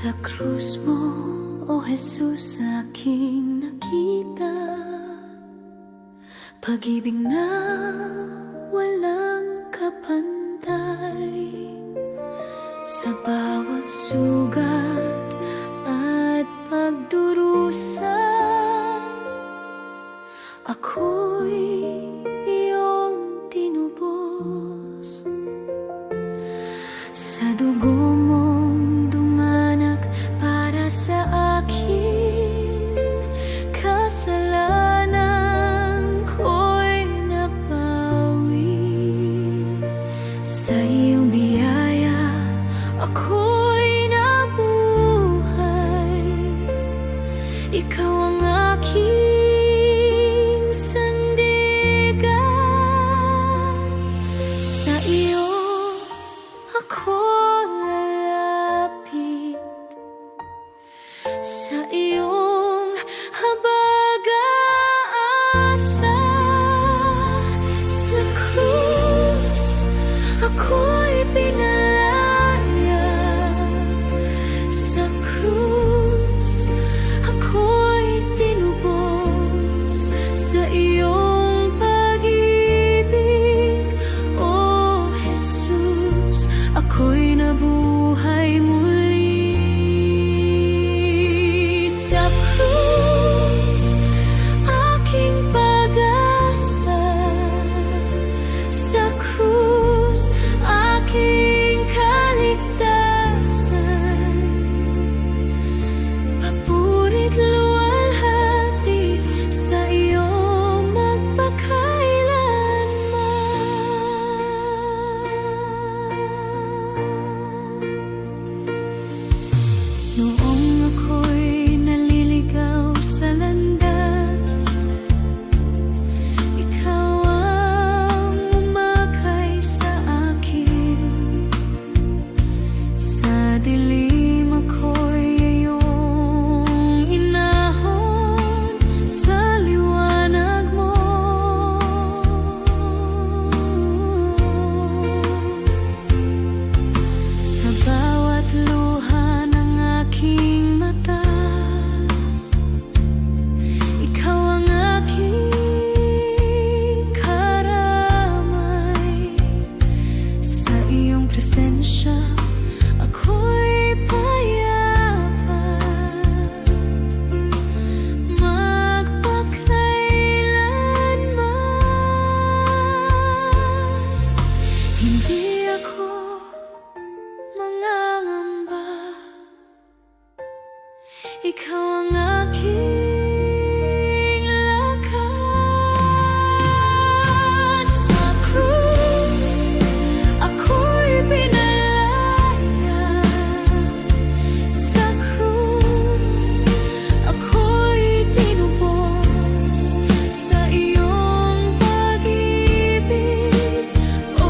Sa krus mo, O Jesus, aking nakita pag-ibig na walang kapantay. Sa bawat sugat at pagdurusa, ako'y iyong tinubos. Sa dugo mong dumanak para sa akin, kasalanan ko'y napawi. Sa iyong biyaya, ako'y nabuhay. Ikaw ang aking sandigan. Sa iyo ako lalapit, sa iyong habag-aasa. Sa krus ako'y pinalaya, sa krus ako'y tinubos. Sa iyong pag-ibig, O Jesus, ako'y nabuhay muli. Sa krus aking pag-asa, sa krus aking kaligtasan. Papurit luwalhati sa iyo magpakailanman. Noong ako'y naliligaw sa landas, ikaw ang umakay sa akin. Sa dilim ako'y iyong inahon sa liwanag mo. Sa bawat luha ng aking mata, ikaw ang aking karamay. Sa iyong presensya, ako'y payapa magpakailanman. Hindi ako mangangamba, ikaw ang aking lakas. Sa krus ako'y pinalaya, sa krus ako'y tinubos. Sa iyong pag-ibig, O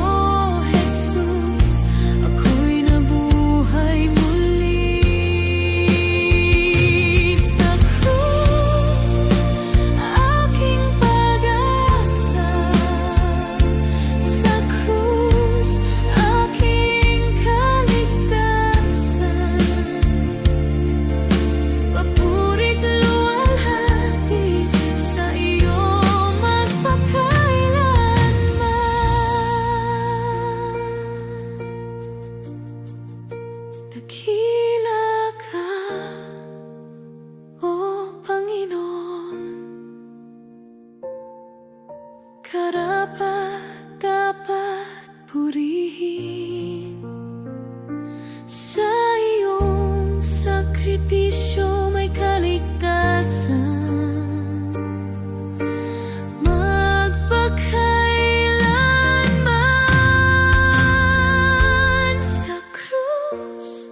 Jesus, ako'y nabuhay muli. Sa krus aking pag-asa, sa krus aking kaligtasan. Papurit luwalhati sa iyo magpakailanman. Dakila ka, O Panginoon, karapat-dapat purihin. Sa iyong sakripisyo may kaligtasan magpakailanman. Sa krus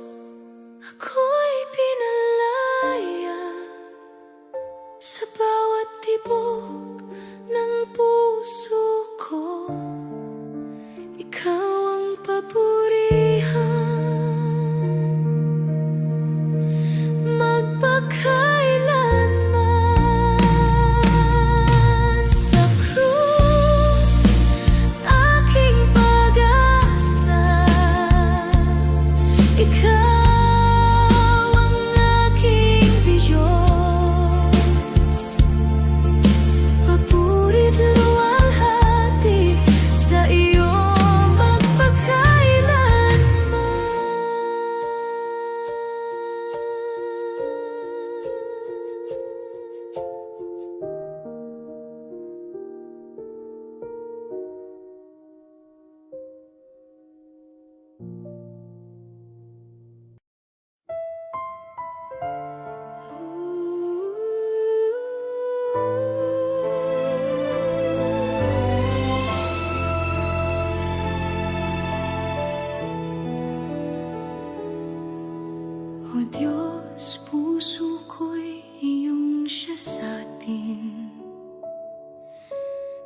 Diyos, puso ko'y iyong siya sa'tin.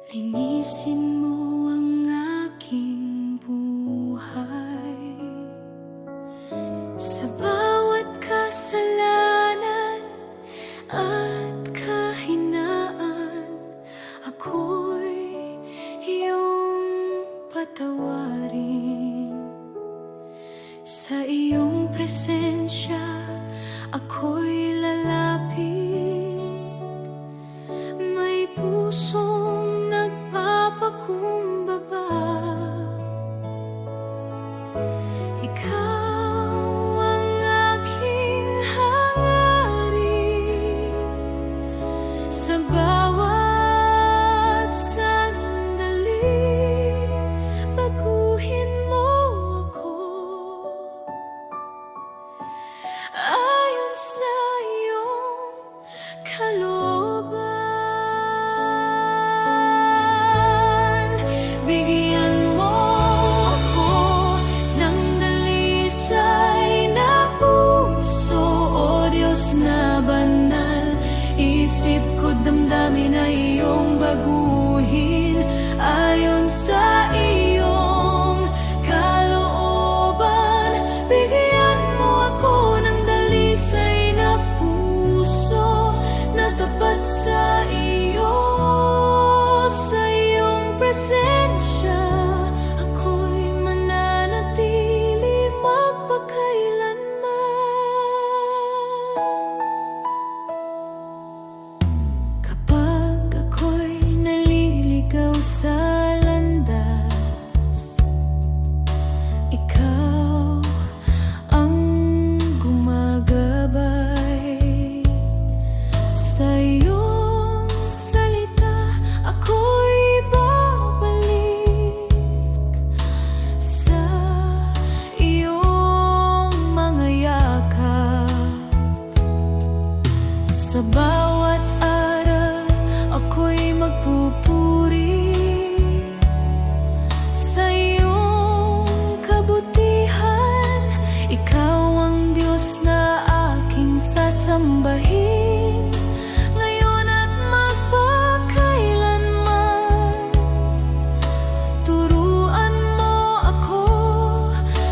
Linisin mo ang aking buhay. Sa bawat kasalanan at kahinaan, ako'y iyong patawarin. Sa iyong presensya, ako'y lalapit. May pusong nagpapakumbaba. Ikaw ang aking hangarin. Sa bawat sandali, baguhin mo ako ayon sa iyong kalooban. Bigyan mo ako ng dalisay na puso, O Diyos na banal. Isip ko, damdamin na iyong baguhin ayon sa iyong kalooban. Bigyan mo ako ng dalisay na puso na tapat sa iyong presensya. Ako'y mananatili magpakailanman. Kapag ako'y naliligaw sa landas, ikaw ang gumagabay. Sa iyong salita, ako'y babalik sa iyong mga yakap. Sa bawat araw, ako'y magpupuri sa iyong kabutihan. Ikaw ang Diyos na aking sasambahin, ngayon at magpakailanman. Turuan mo ako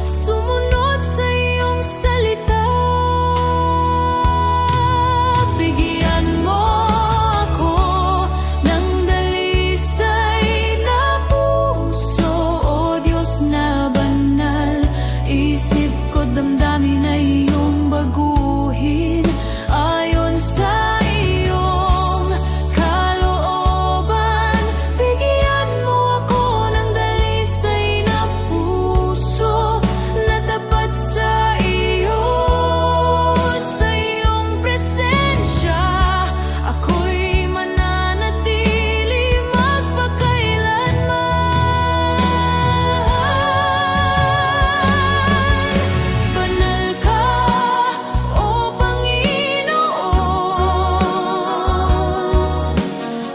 sumunod sa iyong salita. Bigyan mo ako ng dalisay na puso, O Diyos na banal. Isip ko, damdamin na iyong baguhin ayon sa iyong kalooban. Bigyan mo ako ng dalisay na puso na tapat sa iyong presensya. Ako'y mananatili magpakailanman. Banal ka, O Panginoon,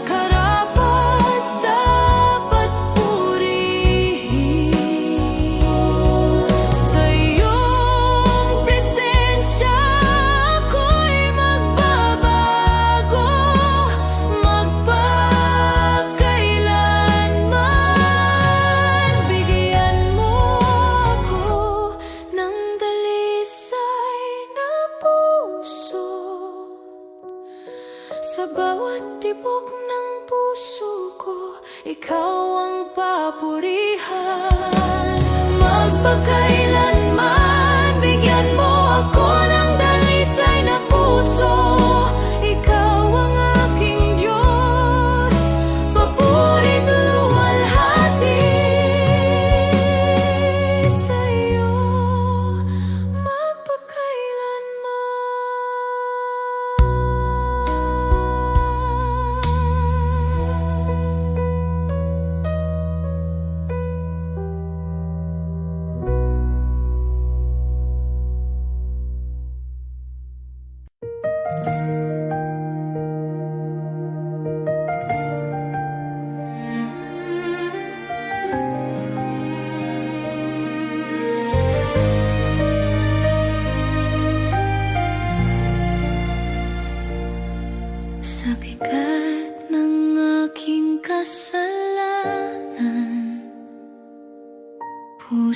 karapat-dapat purihin. Sa iyong presensya, ako'y magbabago magpakailanman. Bigyan mo ako ng dalisay na puso. Sa bawat tibok ng puso ko, ikaw ang papurihan magpakailanman. Bigyan mo ako ng dalisay na puso. Ikaw ang aking Diyos, papurit luwalhati sa iyo magpakailanman.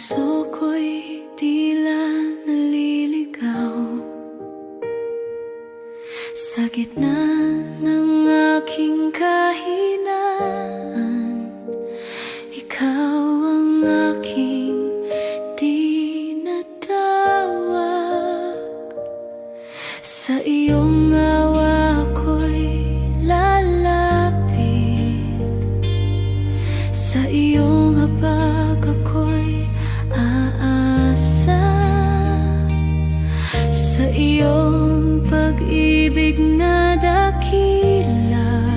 puso ko'y tila naliligaw sa gitna ng aking kahinaan. Ikaw ang aking tinatawag. Sa iyong awa ako'y lalapit, sa iyong habag ako'y aasa, sa iyong pag-ibig na dakila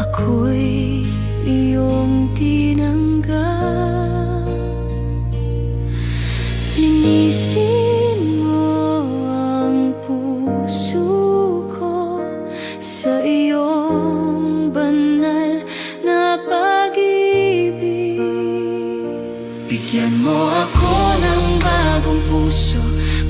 ako'y iyong tinanggap. Linisin mo ang puso ko sa iyong banal na pag-ibig. Bigyan mo ako ng bagong puso,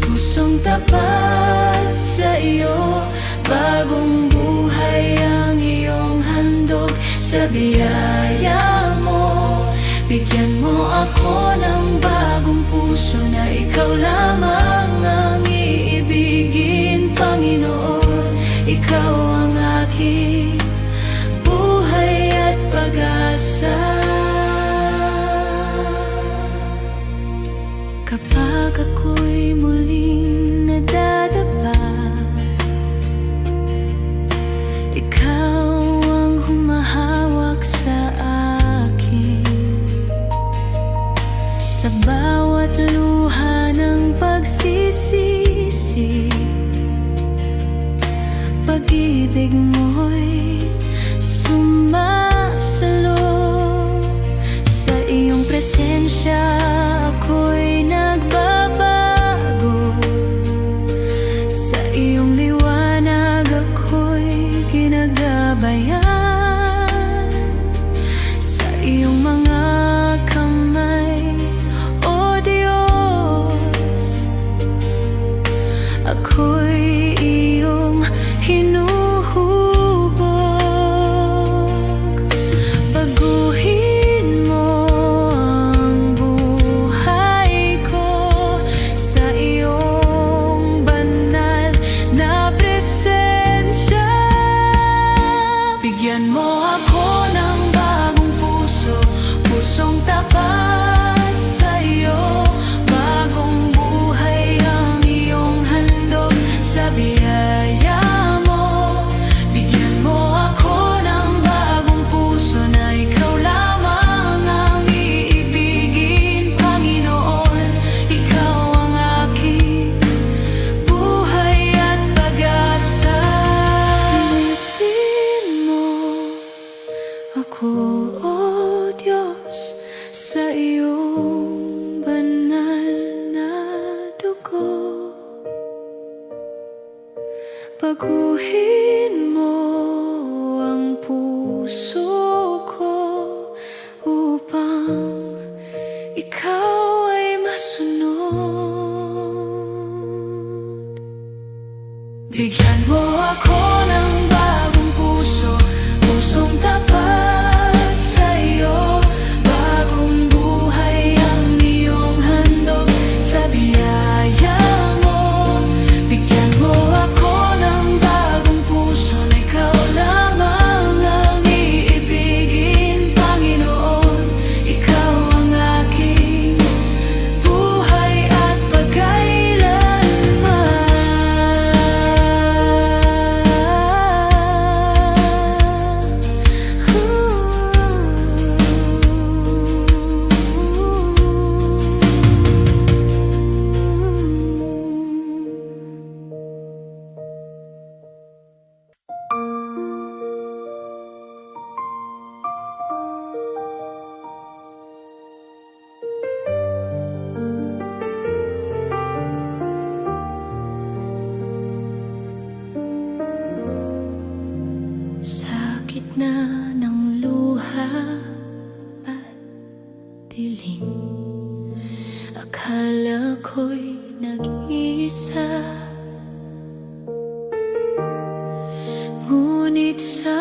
pusong tapat sa iyo. Bagong buhay ang iyong handog sa biyaya mo. Bigyan mo ako ng bagong puso na ikaw lamang ang iibigin, Panginoon. Ikaw ang aking buhay at pag-asa. Kapag ako'y muling nadadapa, ikaw ang humahawak sa akin. Sa bawat luha ng pagsisisi, pag-ibig mo'y sumasalo. Sa iyong presensya ako'y nagbabago, sa iyong liwanag ako'y ginagabayan. Sa iyong mga kamay, O Diyos, ako'y iyong hinuhubog. Baguhin mo ang buhay ko sa iyong banal na presensya. Bigyan mo ako ng bagong puso, pusong tapat sa iyo. Bagong buhay ang iyong handog sa biyaya mo. Bigyan mo ako ng bagong puso na ikaw lamang ang iibigin, Panginoon. Ikaw ang aking buhay at pag-asa. Linisin mo ako, O Diyos, sa iyong banal na dugo. Baguhin mo ang puso ko upang ikaw ay masunod. Bigyan mo ako ng bagong puso, pusong tapat sa iyo. Bagong buhay ang iyong handog sa biyaya mo. Bigyan mo ako ng bagong puso na ikaw lamang ang iibigin, Panginoon. Ikaw ang aking buhay at pagkailanman. Sa gitna ng luha at dilim, akala ko'y nag-iisa. Ngunit sa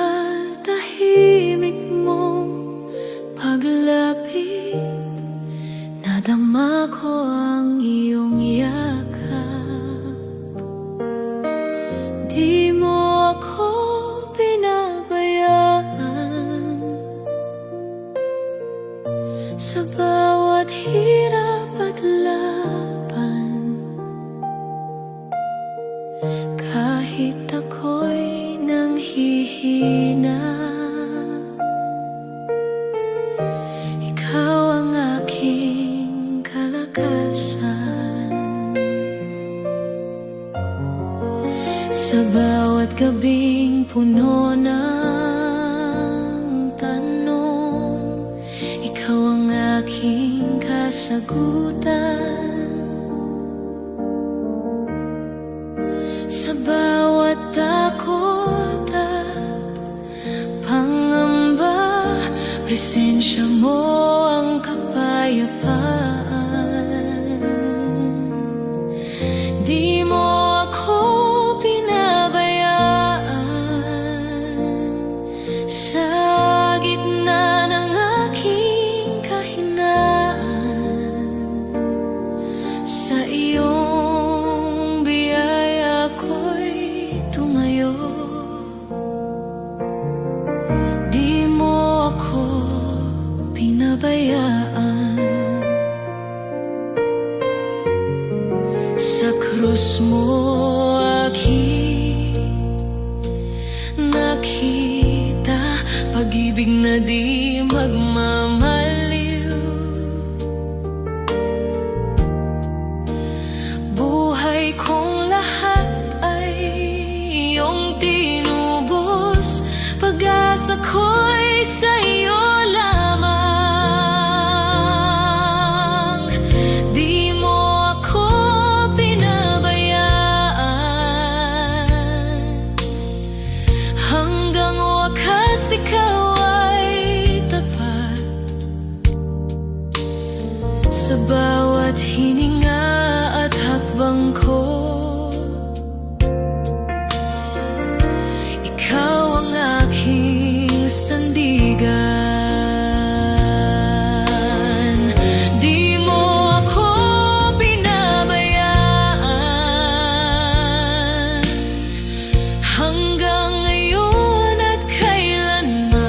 tahimik mong paglapit hihina. Ikaw ang aking kalakasan. Sa bawat gabing puno ng tanong, ikaw ang aking kasagutan. Sa bawat takot at pangamba, presensya mo ang kapayapaan. Di mo ako pinabayaan sa gitna ng aking kahinaan. Sa iyong biyaya ako'y tumayo. Di mo ako pinabayaan. Sa krus mo aking nakita pag-ibig na di magmamaliw. Buhay kong lahat ay iyong tinubos, pag-asa ko'y sa iyo lamang. Di mo ako pinabayaan, hanggang wakas ikaw ay tapat. Sa bawat hininga at hakbang ko, ikaw ang aking sandigan. Di mo ako pinabayaan, hanggang ngayon at kailanman.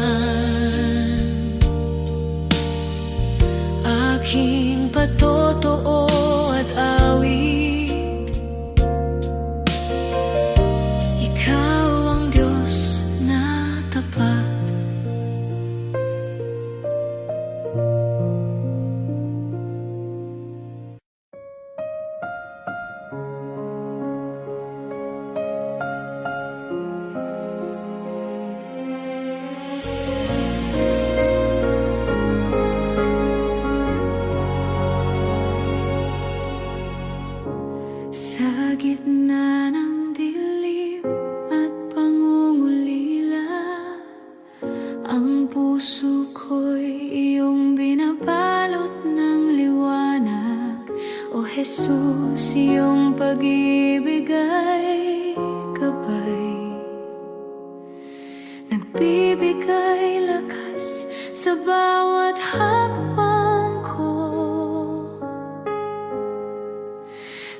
Aking patotoo at awit, ikaw ang Diyos na tapat. Sa gitna ng dilim at pangungulila, ang puso ko'y iyong binabalot ng liwanag. O Jesus, iyong pag-ibig ay gabay, nagbibigay lakas sa bawat hakbang ko.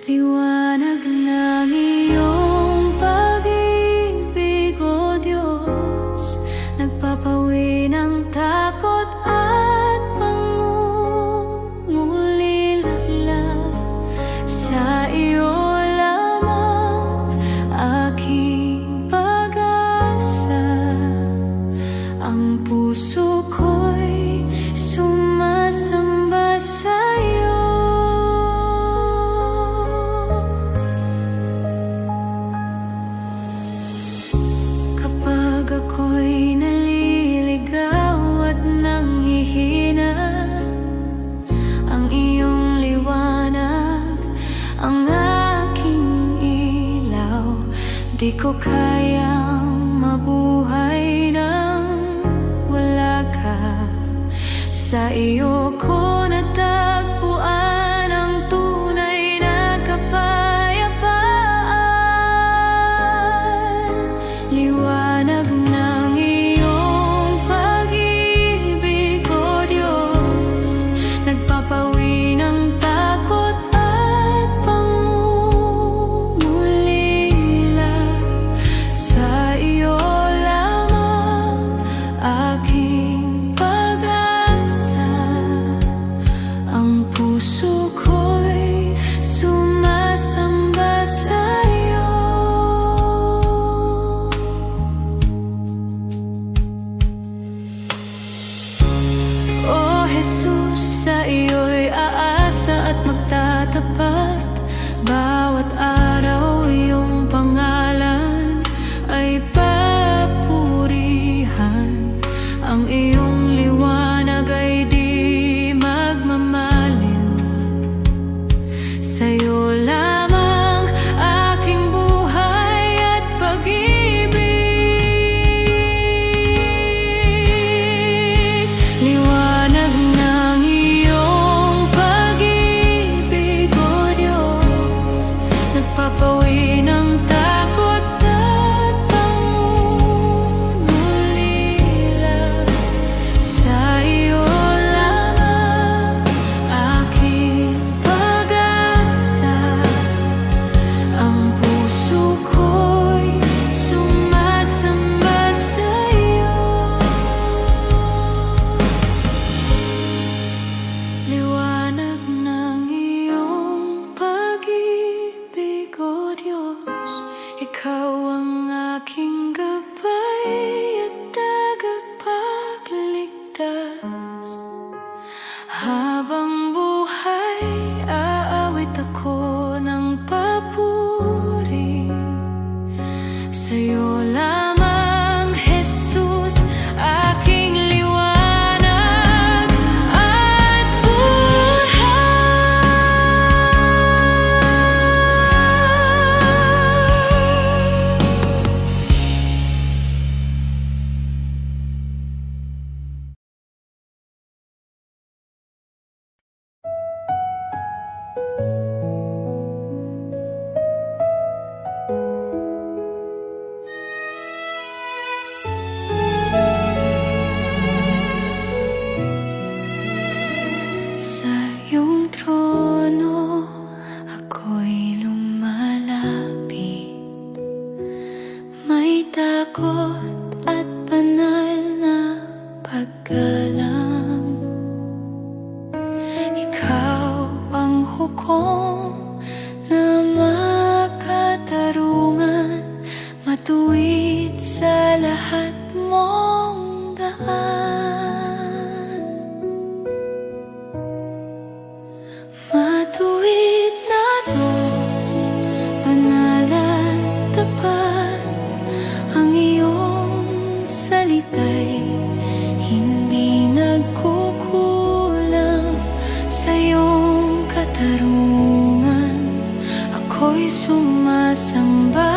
Liwanag ng iyong pag-ibig, o Diyos, nagpapawi ng takot at pangungulila. Sa iyo lamang aking pag-asa, ang puso ko'y sumasamba sa'yo. Kapag ako'y naliligaw at nanghihina, ang iyong liwanag ang aking ilaw. Di ko kayang mabuhay nang wala ka. Sa iyo ko natagpuan ang tunay na kapayapaan. Liwanag ng iyong pag-ibig, o Diyos, nagpapawi ng takot at pangungulila. Sa iyo lamang aking pag-asa, ang bawat araw iyong pangalan ay papurihan. Ang iyong liwanag ay di magmamaliw. Sa'yo lamang aking buhay at pag-ibig. Liwanag ng iyong pag-ibig, O Diyos, nagpapawi ng takot at pangungulila. Sa iyo lamang aking pag-asa, ang puso ko'y sumasamba sa'yo. Liwanag ng iyong pag-ibig, O Diyos, ikaw ang aking gabay at tagapagligtas. Habang buhay, aawit ako ng papuri. Sa'yo lamang, Jesus, aking liwanag at buhay. Sa iyong trono ako'y lumalapit, may takot at banal na paggalang. Ikaw ang hukom na makatarungan, matuwid sa lahat mong daan. Matuwid na Diyos, banal at tapat, ang iyong salita'y hindi nagkukulang. Sa iyong katarungan ako'y sumasamba.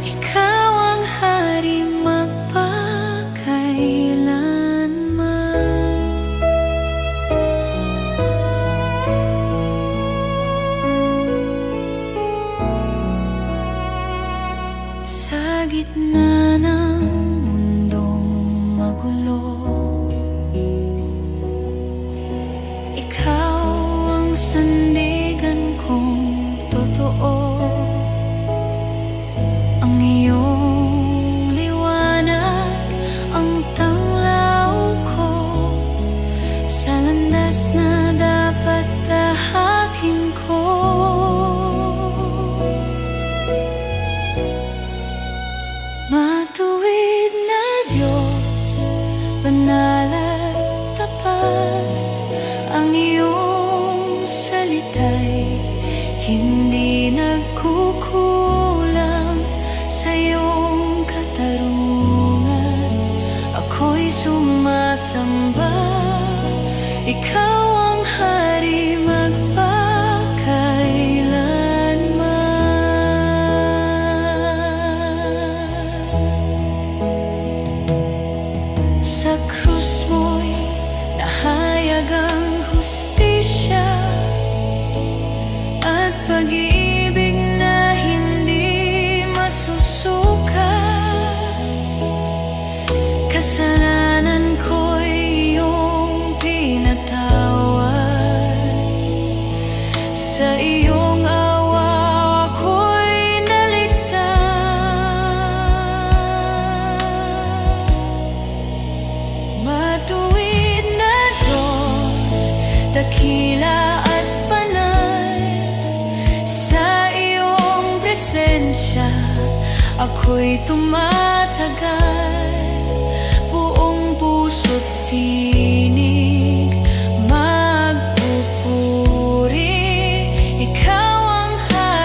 Ikaw ang hari magpakailanman. Sa gitna ng mundong magulo, ikaw ang sandigan kong totoo. Ang iyong liwanag ang tanglaw ko sa landas na dapat tahakin ko. Matuwid na Diyos, banal at tapat, ang iyong salita'y hindi nagkukulang. Sa iyong katarungan ako'y sumasamba. Ikaw ang hari magpakailanman. Sa krus mo'y nahayag ang hustisya at pag-ibig na hindi masusukat. Kasalanan ko'y iyong pinatawad. Sa iyong awa ako'y naligtas. Matuwid na Diyos, dakila at banal, sa iyong presensya ako'y tumatagal. Buong puso't tinig magpupuri. Ikaw ang hari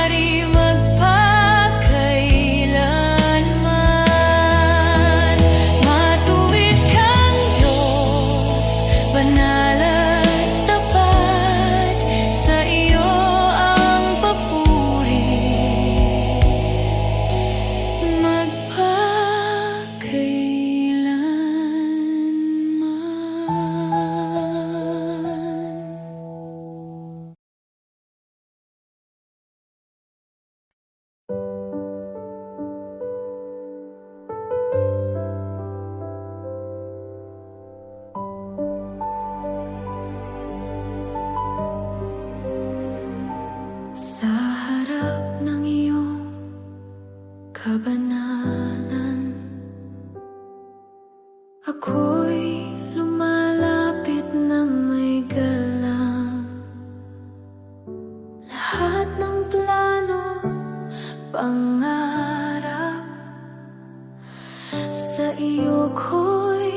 iyo ko'y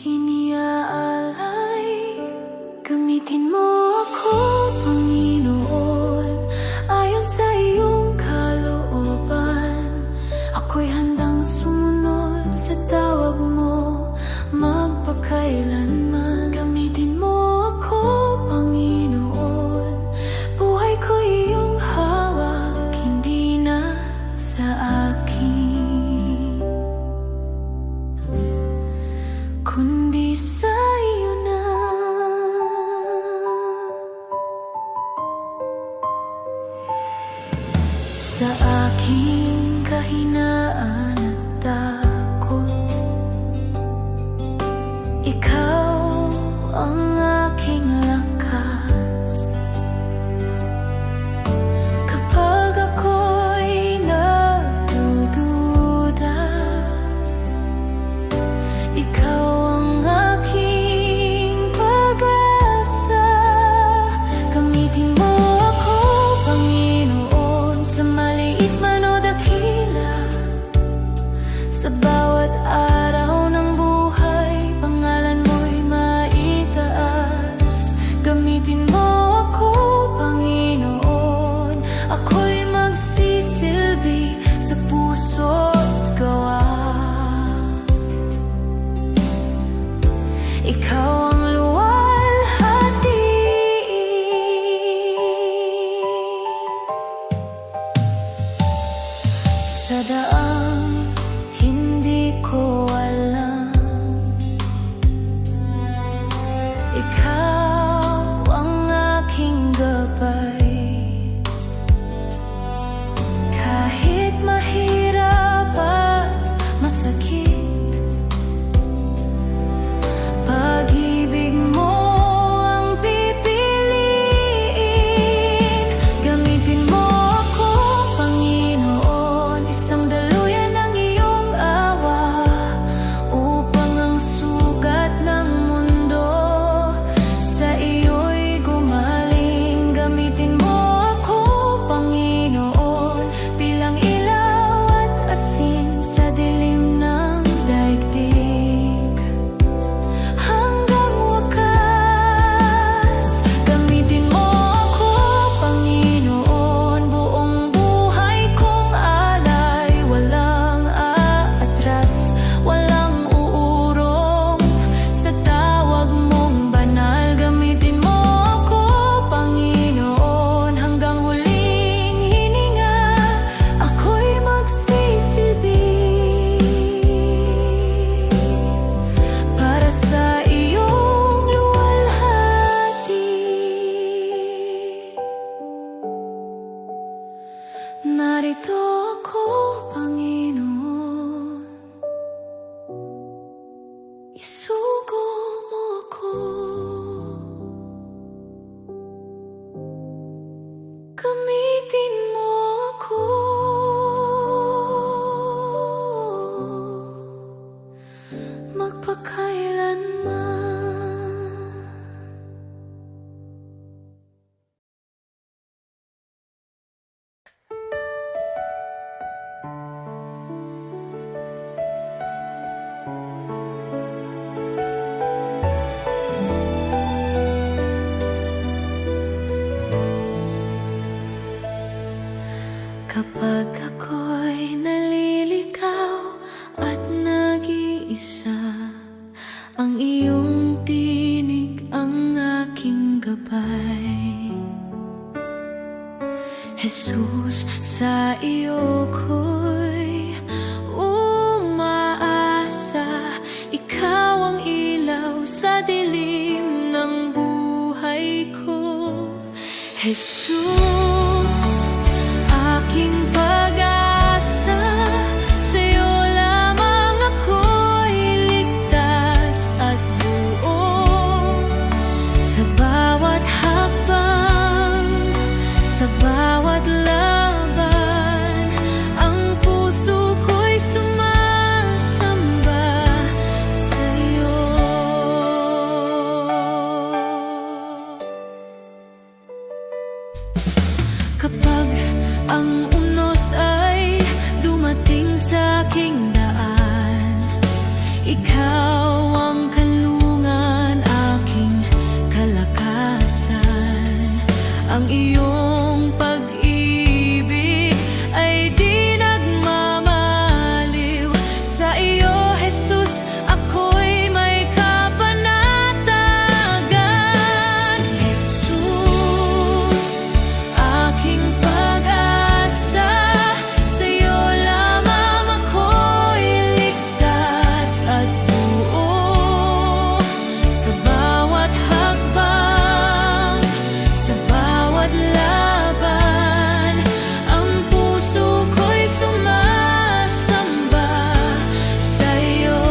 iniaalay. Gamitin mo ako, Panginoon, ayon sa iyong kalooban. Ako'y handang sumunod sa tawag mo magpakailanman. Gamitin mo ako, Panginoon, buhay ko iyong hawak, hindi na sa akin, kundi sa iyo na. Sa aking kahinaan at takot, ikaw ang aking lakas. Kapag ako'y nagdududa, ikaw ang aking pag-asa. Gamitin mo ako, Panginoon, sa maliit man o dakila. Sa bawat araw ng buhay, pangalan mo'y maitaas. Gamitin mo ako, Panginoon, ako'y magsisilbi sa puso't gawa. Ikaw ang luwalhati, sa daang hindi ko alam. Ikaw ang aking gabay. Kahit mahirap at masakit, pag-ibig mo ang pipiliin. Gamitin mo ako, Panginoon, isang daluyan ng iyong awa, upang ang sugat ng mundo sa iyo'y gumaling. Gamitin mo ako, Panginoon, bilang ilaw at asin sa dilim ng daigdig. Hanggang wakas, gamitin mo ako, Panginoon, buong buhay kong alay. Walang aatras, walang uurong sa tawag mong banal. Gamitin mo ako, Panginoon, hanggang huling hininga. Ako'y magsisilbi para sa iyong luwalhati. Narito ako, Panginoon, isugo mo ako. Gamitin mo ako magpakailanman. Kapag ako'y naliligaw at nag-iisa, ang iyong tinig ang aking gabay. Jesus, sa iyo ko'y umaasa. Ikaw ang ilaw sa dilim ng buhay ko. Jesus, aking pag-asa, sa'yo lamang ako'y ligtas at buo. Sa bawat hakbang, sa bawat laban, ang puso ko'y sumasamba sa'yo. Kapag ang unos ay dumating sa aking daan, Ikaw ang kanlungan, aking kalakasan. Ang iyong pag-ibig ay di nagmamaliw. Sa iyo, Jesus, ako'y may kapanatagan. Jesus, aking pag-asa, sa iyo lamang ako'y ligtas at buo. Sa bawat hakbang, sa bawat laban, ang puso ko'y sumasamba sa iyo.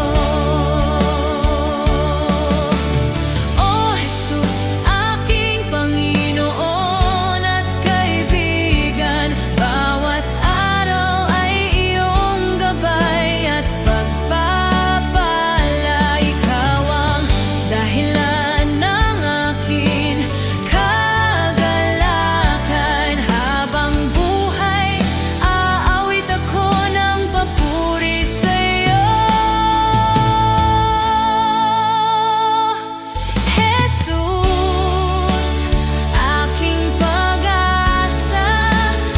O Jesus, aking Panginoon at kaibigan, bawat araw ay iyong gabay at pagpapala. Ikaw ang dahilan ng akin kagalakan. Habang buhay, aawit ako ng papuri sa iyo. Jesus, aking pag-asa,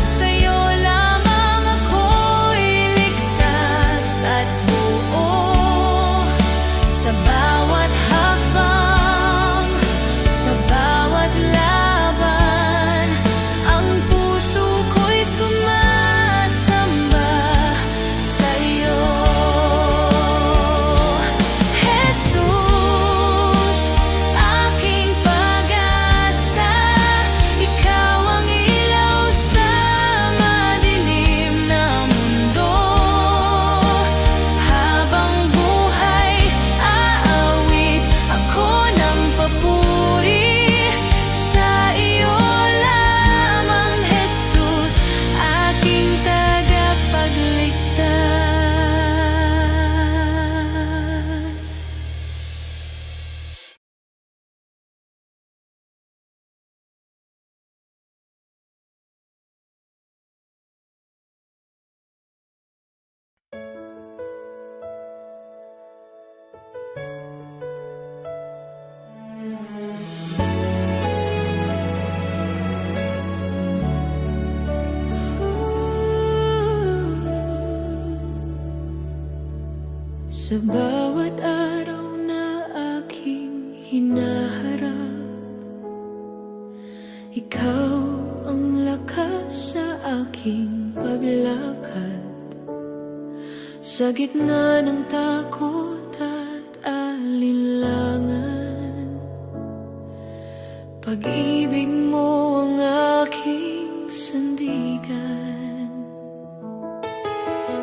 sa iyo lamang ako'y ligtas at buo. Sa bawat hakbang, sa bawat laban, ang puso ko'y sumasamba sa iyo. Jesus, aking pag-asa, ikaw ang ilaw sa madilim na mundo. Habang buhay, aawit ako ng papuri sa iyo lamang, Jesus, aking tagapagligtas. Sa bawat araw na aking hinaharap, ikaw ang lakas sa aking paglakad. Sa gitna ng takot at alinlangan, pag-ibig mo ang aking sandigan.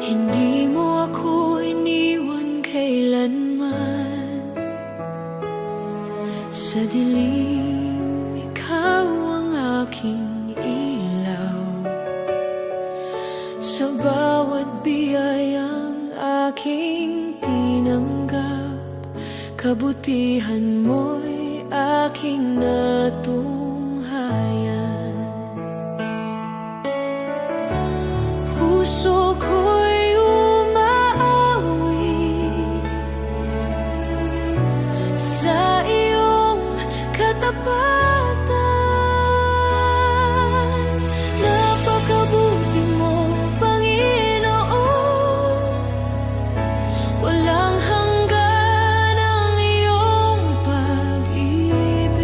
Hindi mo ako iniwan kailanman. Sa dilim, ikaw ang aking ilaw. Sa bawat biyayang aking tinanggap, kabutihan mo'y aking natunghayan. Puso ko'y umaawi sa iyong katapatan. Napakabuti mo, Panginoon. Walang hanggan ang iyong pag-ibig.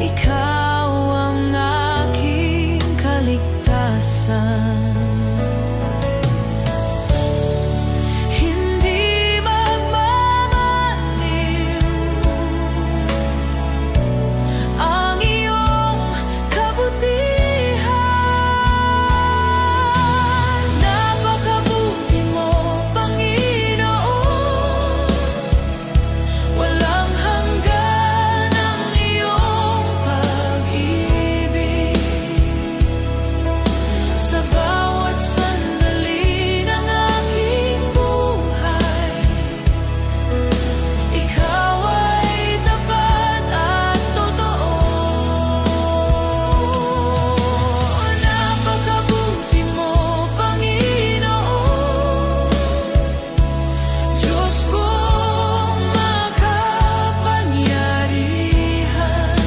ikaw ang aking kaligtasan. Hindi magmamaliw ang iyong kabutihan. Napakabuti mo, Panginoon. Walang hanggan ang iyong pag-ibig. Sa bawat sandali ng aking buhay, ikaw ay tapat at totoo. Napakabuti mo, Panginoon. Diyos kong makapangyarihan,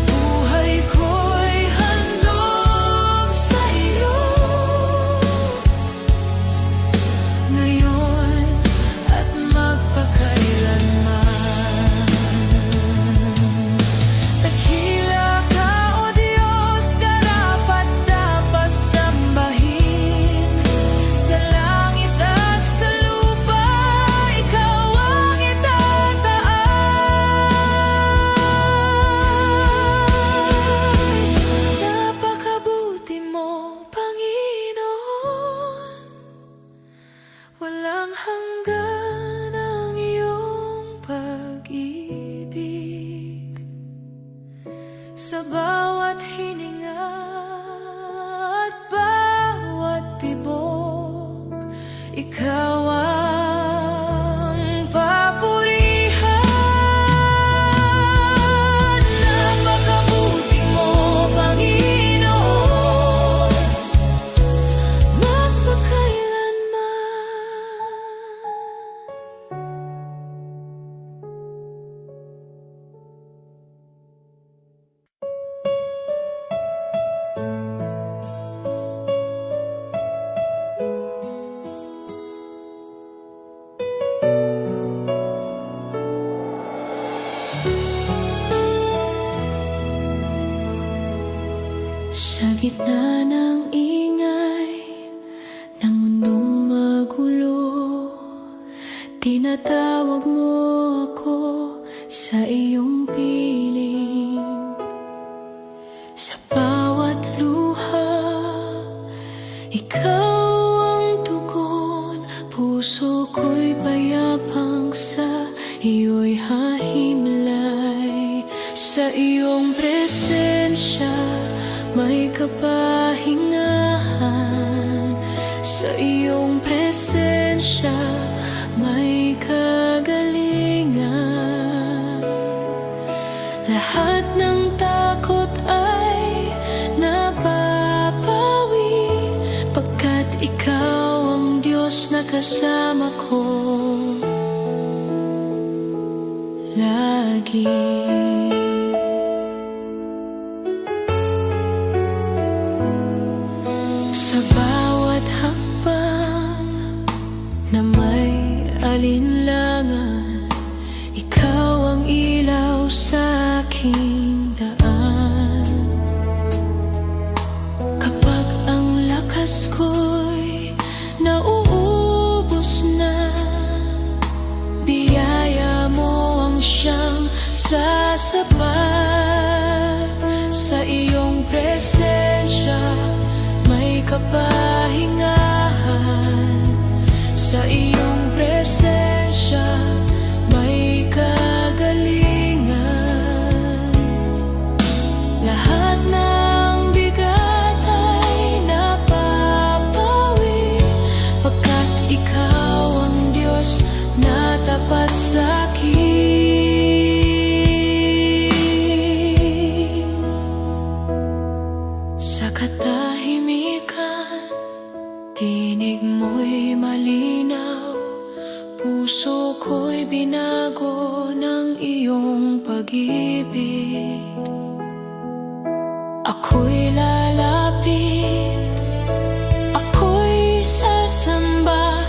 buhay ko'y handog sa iyo, ngayon at magpakailanman. Dakila ka, O Diyos, karapat-dapat sambahin. Sa langit at sa lupa, ikaw ang itataas. Napakabuti mo, Panginoon. Walang hanggan ang iyong pag-ibig. Sa bawat hininga at bawat tibok, ikaw ang papurihan. Napakabuti mo, Panginoon, magpakailanman. Sa gitna ng ingay ng mundong magulo, tinatawag mo ako sa iyong piling. Sa bawat luha, ikaw ang tugon. Puso ko'y payapang sa iyo'y hahimlay. Sa iyong presensya may kapahingahan. Sa iyong presensya may kagalingan. Lahat ng takot ay napapawi, pagkat ikaw ang Diyos na kasama ko lagi. Sa bawat hakbang na may alinlangan, ikaw ang ilaw sa aking daan. Kapag ang lakas ko'y nauubos na, biyaya mo ang siyang sasapat. Sa iyong presensya may kapahingahan. Sa iyong presensya may kagalingan. Lahat ng bigat ay napapawi, pagkat ikaw ang Diyos na tapat sa akin. Sa katahimikan, tinig mo'y malinaw. Puso ko'y binago ng iyong pag-ibig. Ako'y lalapit, ako'y sasamba,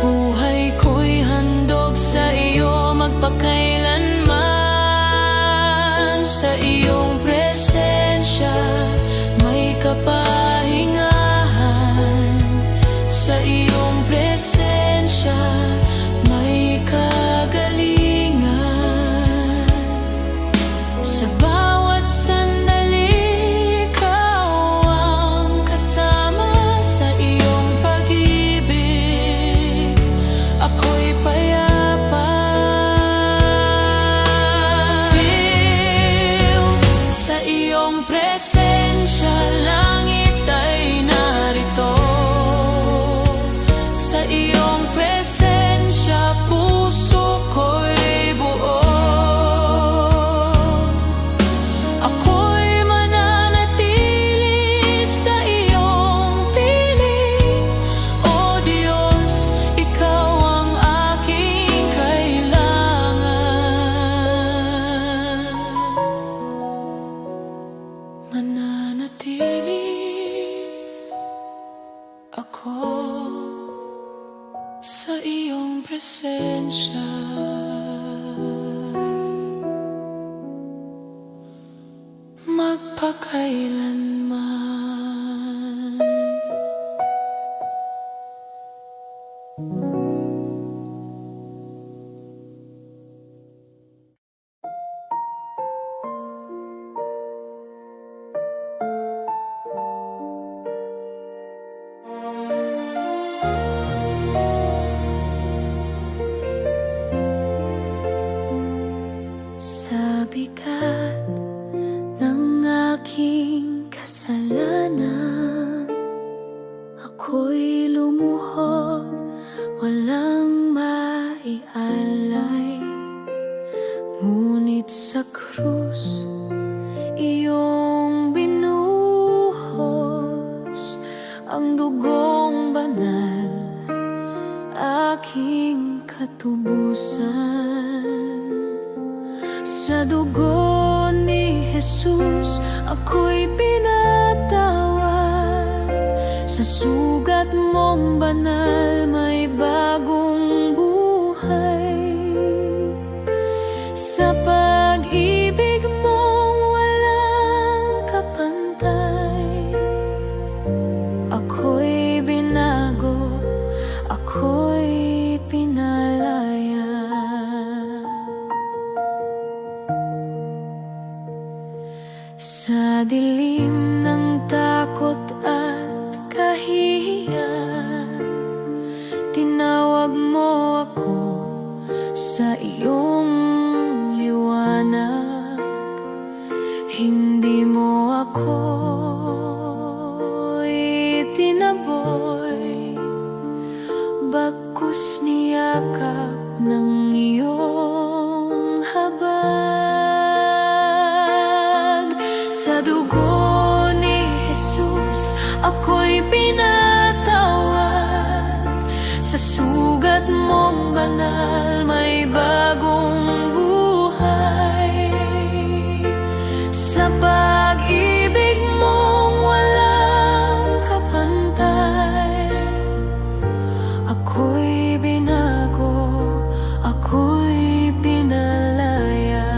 buhay ko'y handog sa iyo magpakailanman. Sa iyong presensya may kapahingahan. Sa iyong presensya may kagalingan. Sa bawat sandali ikaw ang kasama. Sa iyong pag-ibig ako'y payapa. Sa iyong presensya langit ay narito. Sa iyong presensya puso ko'y buo. Ako'y mananatili sa iyong piling. O Diyos, ikaw ang aking kailangan. Mananatili ako sa iyong presensya. Magpakailanman. Sa bigat ng aking kasalanan, ako'y lumuhod, walang maialay. Ngunit sa krus, iyong binuhos ang dugong banal, aking katubusan. Sa dugo ni Jesus ako'y pinatawad. Sa sugat mong banal may bagong buhay. Sa pag-ibig mong walang kapantay, ako'y binago, ako'y pinalaya. Sa dilim ng takot at kahihiyan, tinawag mo ako sa iyong liwanag. Hindi mo ako itinaboy, bagkus niyakap ng iyong habag. Sa dugo ni Jesus ako'y pinatawad. Sa sugat mong banal may bagong buhay. Sa pag-ibig mong walang kapantay, ako'y binago, ako'y pinalaya.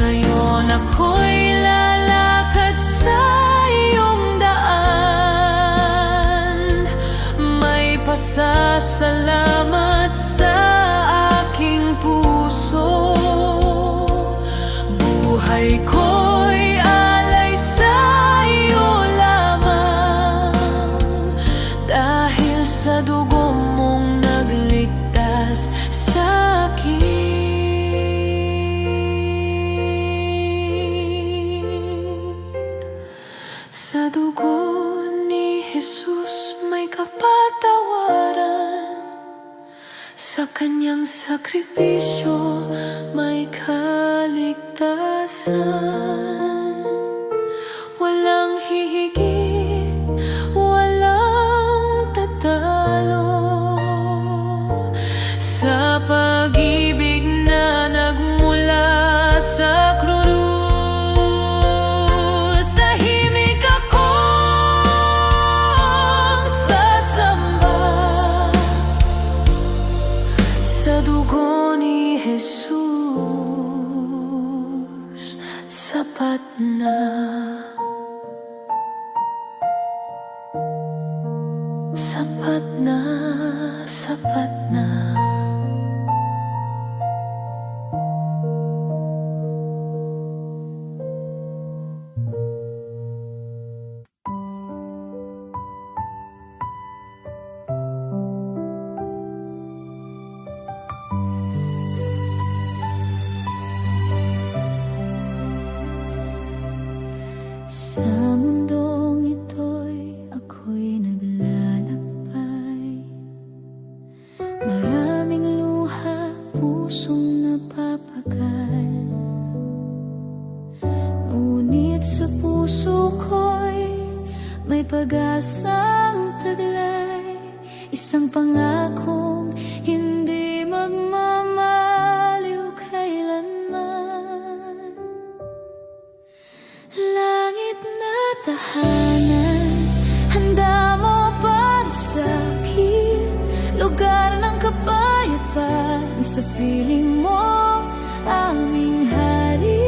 Ngayon ako'y lalakad sa iyong daan. May pasasalamat sa aking puso. Buhay ko'y alay sa iyo lamang. Dahil sa dugo mong nagligtas sa akin. Sa dugo ni Jesus may kapatawaran. Sa kanyang sakripisyo may kaligtasan. Walang hihigit, walang tatalo sa pag-ibig na nagmula sa krus. Tahimik akong sasamba sa dugo ni Jesus, sapat na. Sapat na, sapat na. Sa mundong ito'y ako'y naglalakbay. Maraming luha, pusong napapagal. Ngunit sa puso ko'y may pag-asang taglay. Isang pangakong hindi magmamaliw kailanman. Langit na tahanan, handa mo para sa'kin. Lugar ng kapayapaan, sa piling mo aming hari.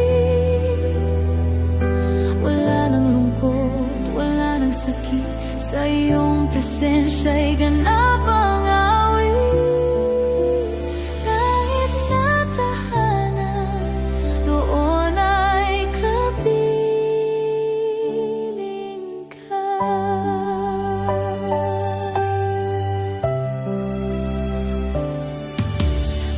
Wala nang lungkot, wala nang sakit, sa iyong presensya'y ganap ang awit. Langit na tahanan, doon ay kapiling ka.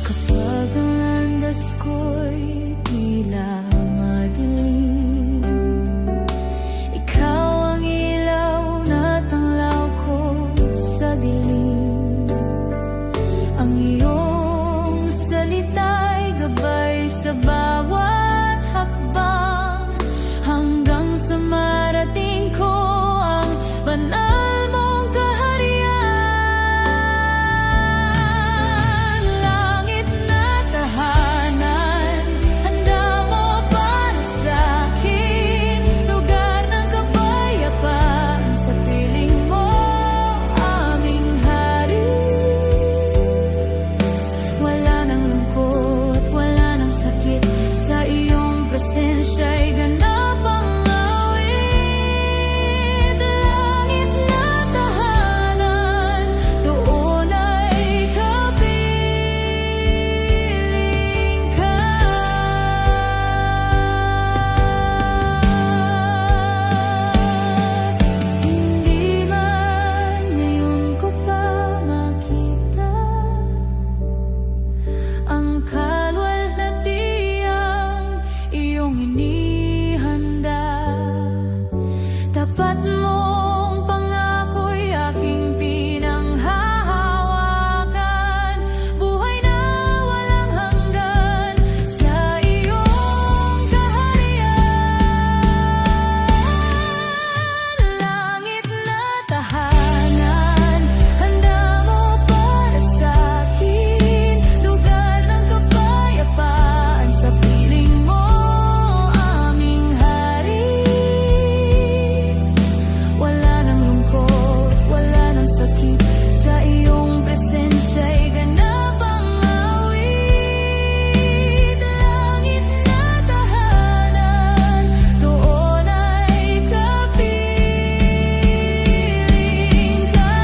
Kapag ang landas ko'y tila madilim, ikaw ang ilaw na tanglaw ko sa dilim. Ang iyong salita'y gabay sa bawat hakbang, hanggang sa marating ko ang banal mong kaharian. Langit na tahanan, handa mo para sa'kin. Lugar ng kapayapaan, sa piling mo aming hari. Wala nang lungkot, wala nang sakit, sa iyong presensya'y ganap ang awit. Langit na tahanan, doon ay kapiling ka. Hindi man ngayon ko pa makita ang kalwalhatiang iyong inihanda. Tapat mong pangako'y aking pinanghahawakan. Buhay na walang hanggan, sa iyong kaharian. Langit na tahanan, handa mo para sa'kin. Lugar ng kapayapaan, sa piling mo aming hari. Wala nang lungkot, wala nang sakit, sa iyong presensya'y ganap ang awit. Langit na tahanan, doon ay kapiling ka.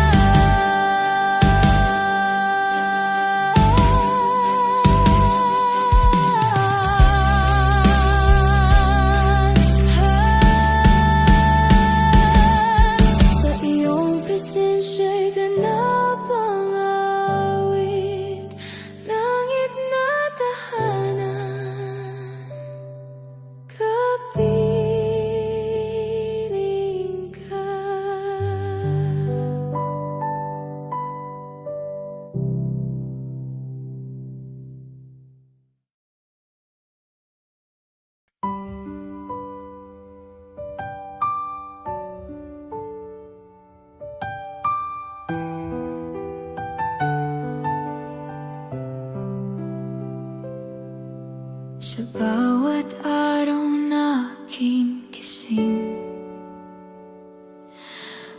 Sa iyong presensya'y ganap ang awit. Langit na tahanan, kapiling ka. Sa bawat araw na aking gising,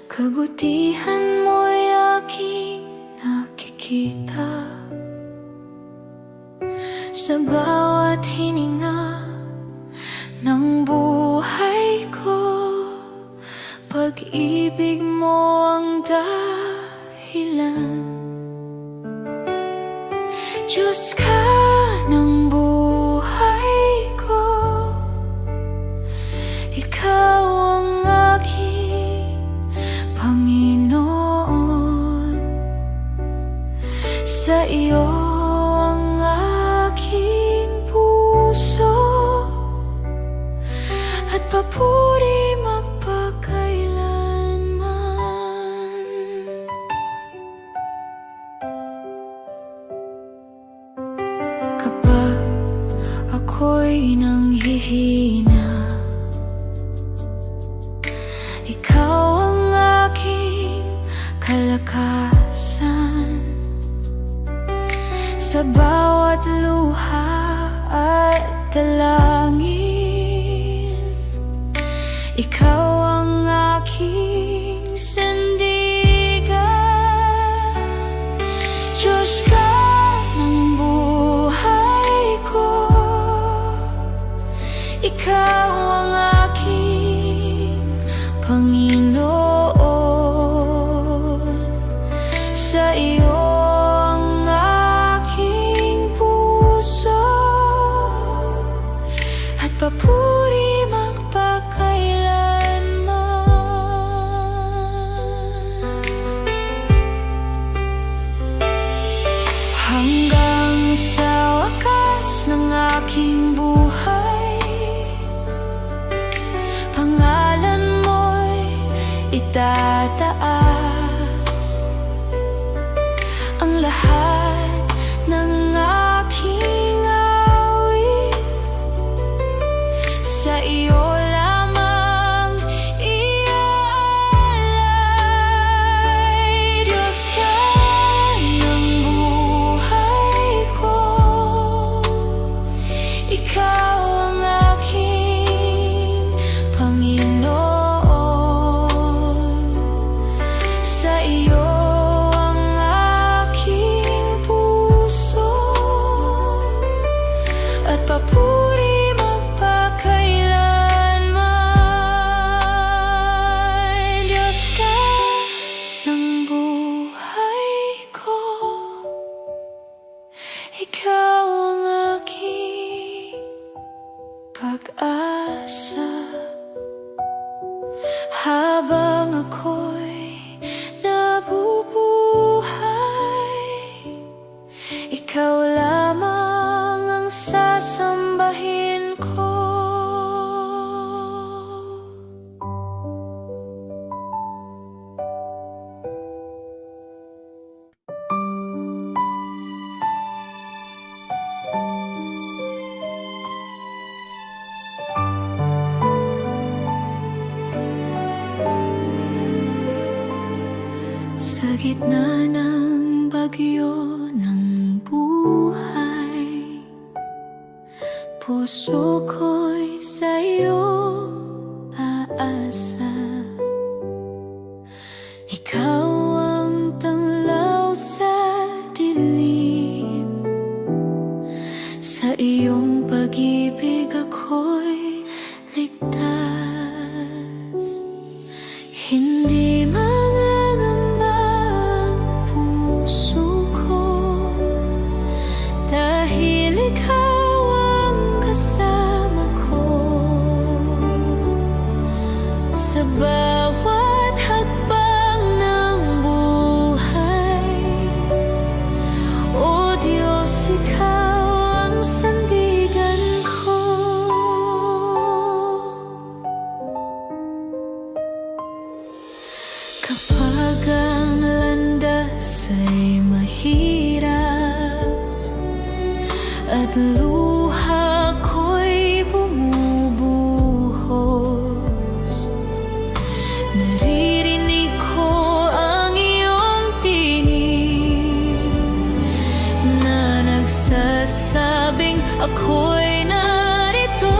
kabutihan mo'y aking nakikita. sa bawat hininga ng buhay ko. Pag-ibig mo ang dahilan. Diyos ka ng buhay ko, Ikaw ang aking Panginoon. Sa iyo ang aking puso at papuri magpakailanman. Kapag ako'y nanghihina, Ikaw ang aking kalakasan. Sa bawat luha at dalangin, Ikaw ang aking sandigan. Diyos ka ng buhay ko, Ikaw ang aking Panginoon. Sa iyo ang aking puso at papuri magpakailanman. Hanggang sa wakas ng aking buhay, pangalan mo'y itataas. Ang lahat ng aking awit sa iyo lamang iaalay. Diyos ka ng buhay ko, Ikaw ang aking Panginoon. Sa iyo ang aking puso at papuri magpakailanman. Diyos ka ng buhay ko, Ikaw ang aking pag-asa. Habang ako'y nabubuhay, Ikaw lamang ang sasambahin ko. Sa gitna ng bagyo ng buhay, puso ko'y sa'yo aasa. Ikaw ang tanglaw sa dilim. Sa iyong pag-ibig ako'y ligtas. Hindi mangangamba ang puso ko, dahil Ikaw ang kasama ko. Sa bawat hakbang ng buhay, O Diyos, Ikaw ang sandigan ko. Kapag ang landas ay mahirap at luha ko'y bumubuhos, naririnig ko ang iyong tinig na nagsasabing ako'y narito.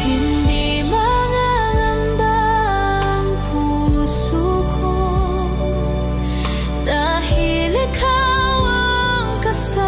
Hindi mangangamba ang puso ko, dahil Ikaw ang kasama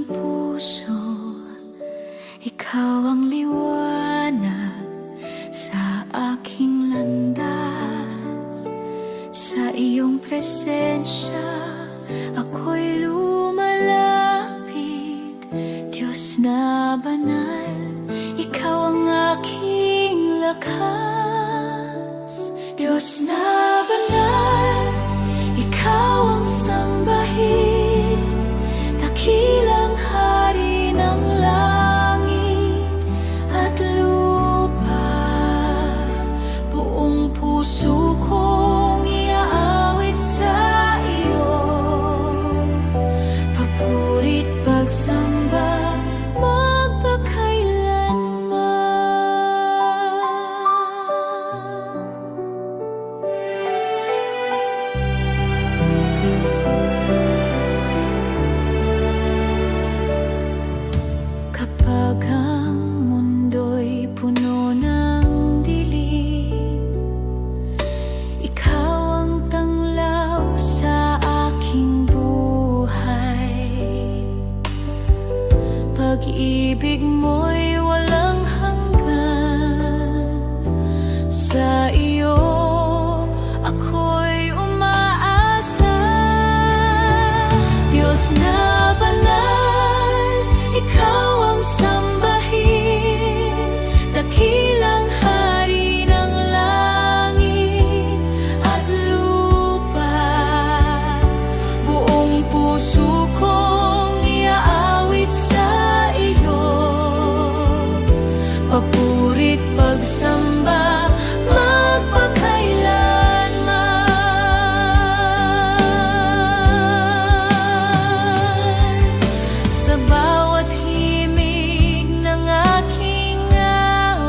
aking puso, ikaw ang liwanag sa aking landas. Sa iyong presensya, ako'y lumalapit. Diyos na banal, ikaw ang aking lakas. Diyos na banal, ikaw ang sambahin. Dakilang hari ng langit at lupa. Buong puso kong iaawit sa iyo. Papurit pagsamba kapag ang mundo'y puno ng dilim. Ikaw ang tanglaw sa aking buhay. Pag-ibig mo'y walang hanggan. Sa iyo ako'y umaasa. Diyos na banal, ikaw ang sambahin. Dakilang hari ng langit at lupa. Buong puso kong iaawit sa iyo. Papurit pagsamba magpakailanman. Sa bawat himig ng aking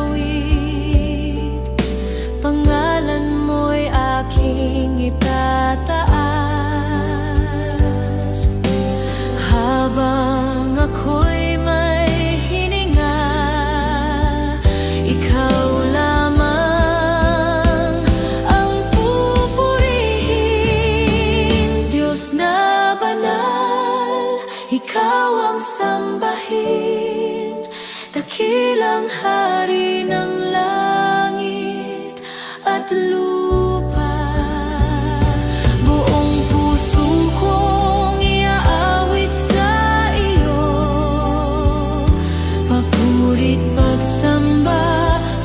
awit, pangalan mo'y aking itataas. Habang ako'y may hininga, ikaw lamang ang pupurihin. Diyos na banal, ikaw ang sambahin. Dakilang hari ng langit at lupa. Buong puso kong iaawit sa iyo. Papurit pagsamba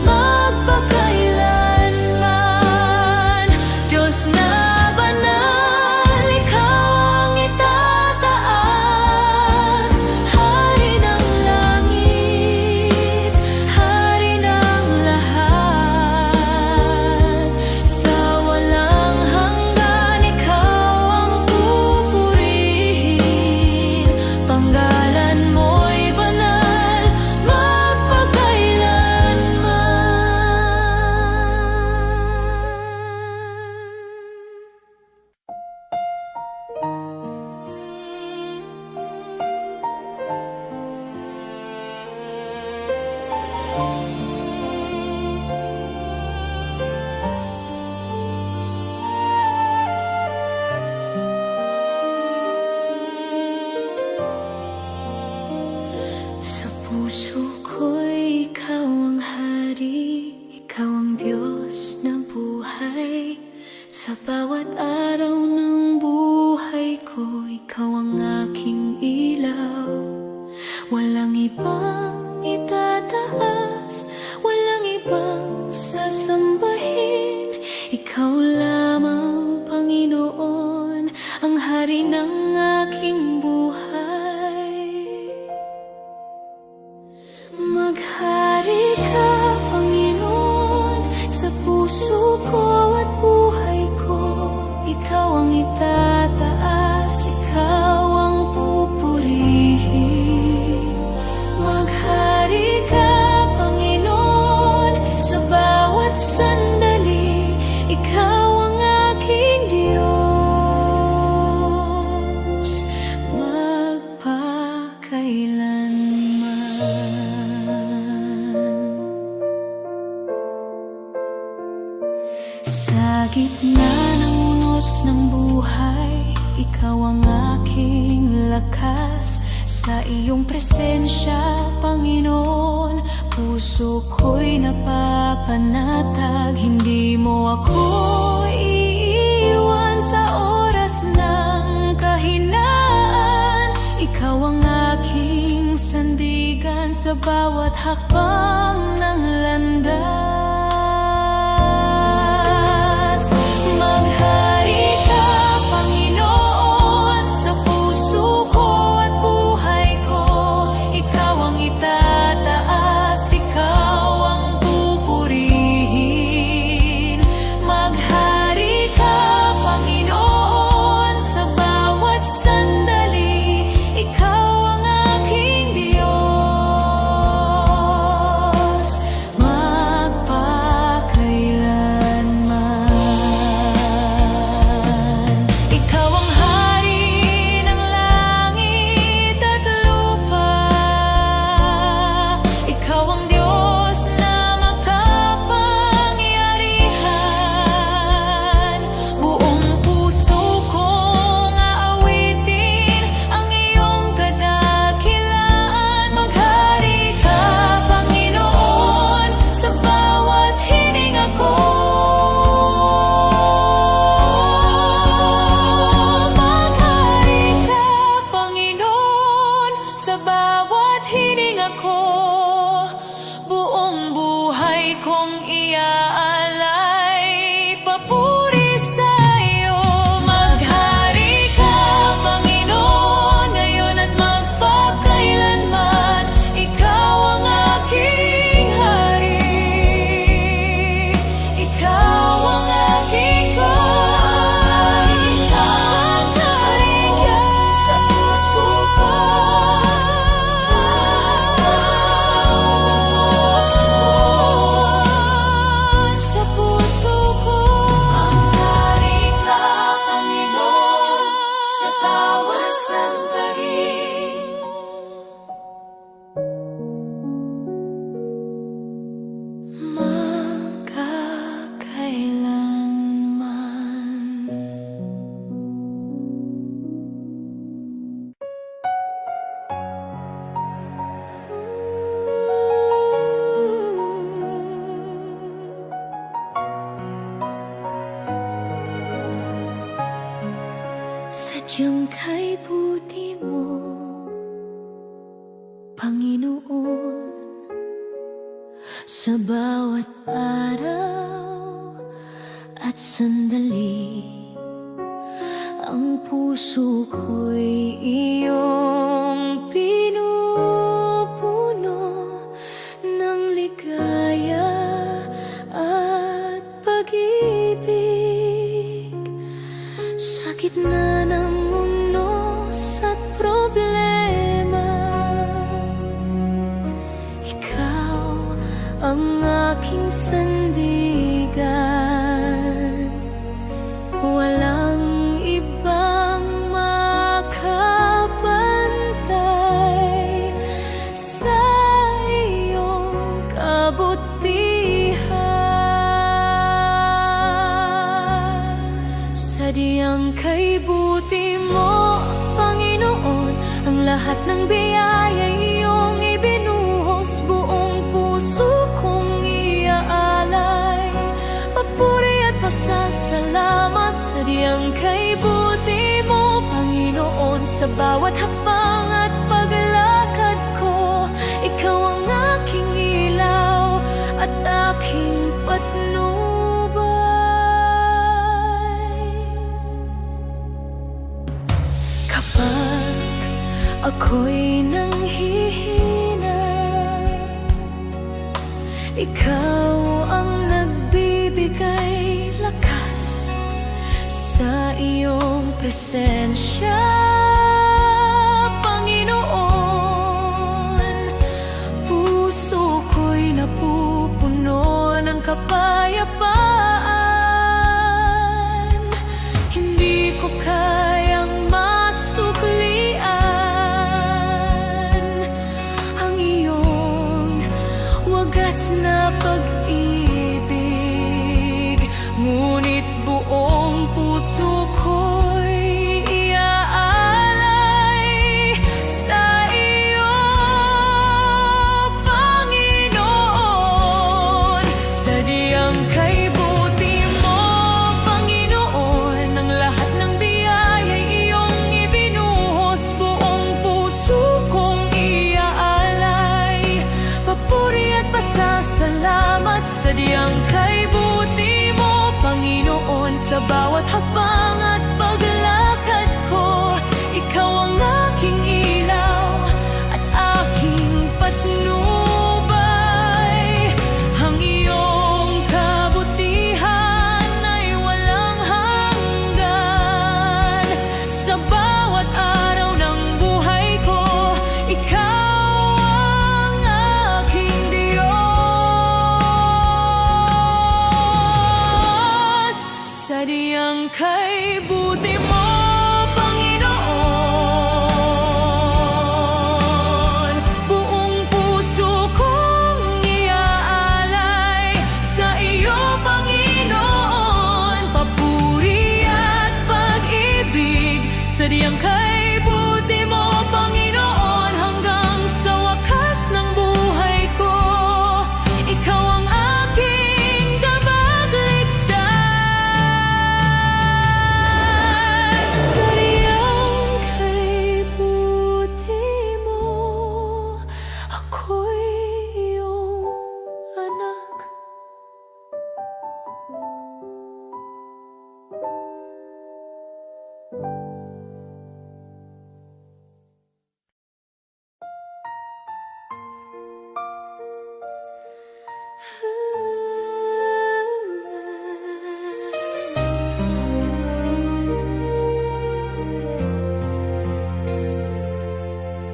magpakailanman. Diyos na banal, ikaw ang itataas. Hari ng langit, hari ng lahat. Sa walang hanggan, ikaw ang pupurihin. Panggalan mo'y banal sa puso ko'y ikaw ang hari, ikaw ang Diyos na buhay. Sa bawat araw ng buhay ko, ikaw ang aking ilaw. Walang ibang itataas, walang ibang sasambahin. Ikaw lamang, Panginoon, ang hari ng aking buhay. Maghari ka, Panginoon, sa puso ko at buhay ko. Ikaw ang itataas, ikaw ang pupurihin. Maghari ka, Panginoon, sa bawat sandali. Ikaw ang aking Diyos, magpakailanman. Sa gitna ng unos ng buhay, ikaw ang aking lakas. Sa iyong presensya, Panginoon, puso ko'y napapanatag. Hindi mo ako iiwan sa oras ng kahinaan. Ikaw ang aking sandigan sa bawat hakbang ng landas. Maghari ka, Panginoon, sa puso ko at buhay ko. Ikaw ang itataas, ikaw ang pupurihin. Maghari ka, Panginoon, sa bawat sandali. Ikaw ang aking Diyos, magpakailanman. Ikaw ang hari ng langit at lupa. Ikaw ang Diyos na makapangyarihan. Buong puso kong aawitin ang iyong kadakilaan. Maghari ka, Panginoon, sa bawat hininga ko. Maghari ka, Panginoon, sa bawat hininga ko. Buong buhay kong iaalay, papuri sa iyo. Maghari ka, Panginoon, ngayon at magpakailanman. Ikaw ang aking hari. Ikaw ang aking God. Maghari ka sa puso ko. Sa puso ko. Maghari ka, Panginoon, sa bawat sandali. Sadyang kay buti mo, Panginoon, sa bawat araw at sandali. Ang puso ko'y iyong pinupuno ng ligaya at pag-ibig. Sa gitna ng unos at problema, ikaw ang aking sandigan. Walang ibang makabantay sa iyong kabutihan. Sadyang kay buti mo, Panginoon, ang lahat ng biyaya iyong ibinuhos. Buong puso kong iaalay, papuri at pasasalamat. Sadyang kay buti mo, Panginoon, sa bawat hakbang at paglakad ko. Ikaw ang aking ilaw at aking patnubay. Kapag ako'y nanghihina, ikaw ang nagbibigay lakas. Sa iyong presensya, Panginoon, puso ko'y napupuno ng kapayapaan. Hindi ko kayang masuklian ang iyong wagas na pag-ibig. Ngunit buong puso ko'y iaalay Sadyang kay buti mo, Panginoon, sa bawat hakbang at paglakad ko. Ikaw ang aking ilaw at aking patnubay. Ang iyong kabutihan ay walang hanggan. Sa bawat araw ng buhay ko, ikaw ang aking Diyos. Sadyang kay buti mo, Panginoon, buong puso kong iaalay sa iyo, Panginoon. Papuri at pag-ibig, sadyang kay buti mo, Panginoon, hanggang sa wakas ng buhay ko. Ikaw ang aking tagapagligtas. Sadyang kay buti mo, ako'y iyong anak.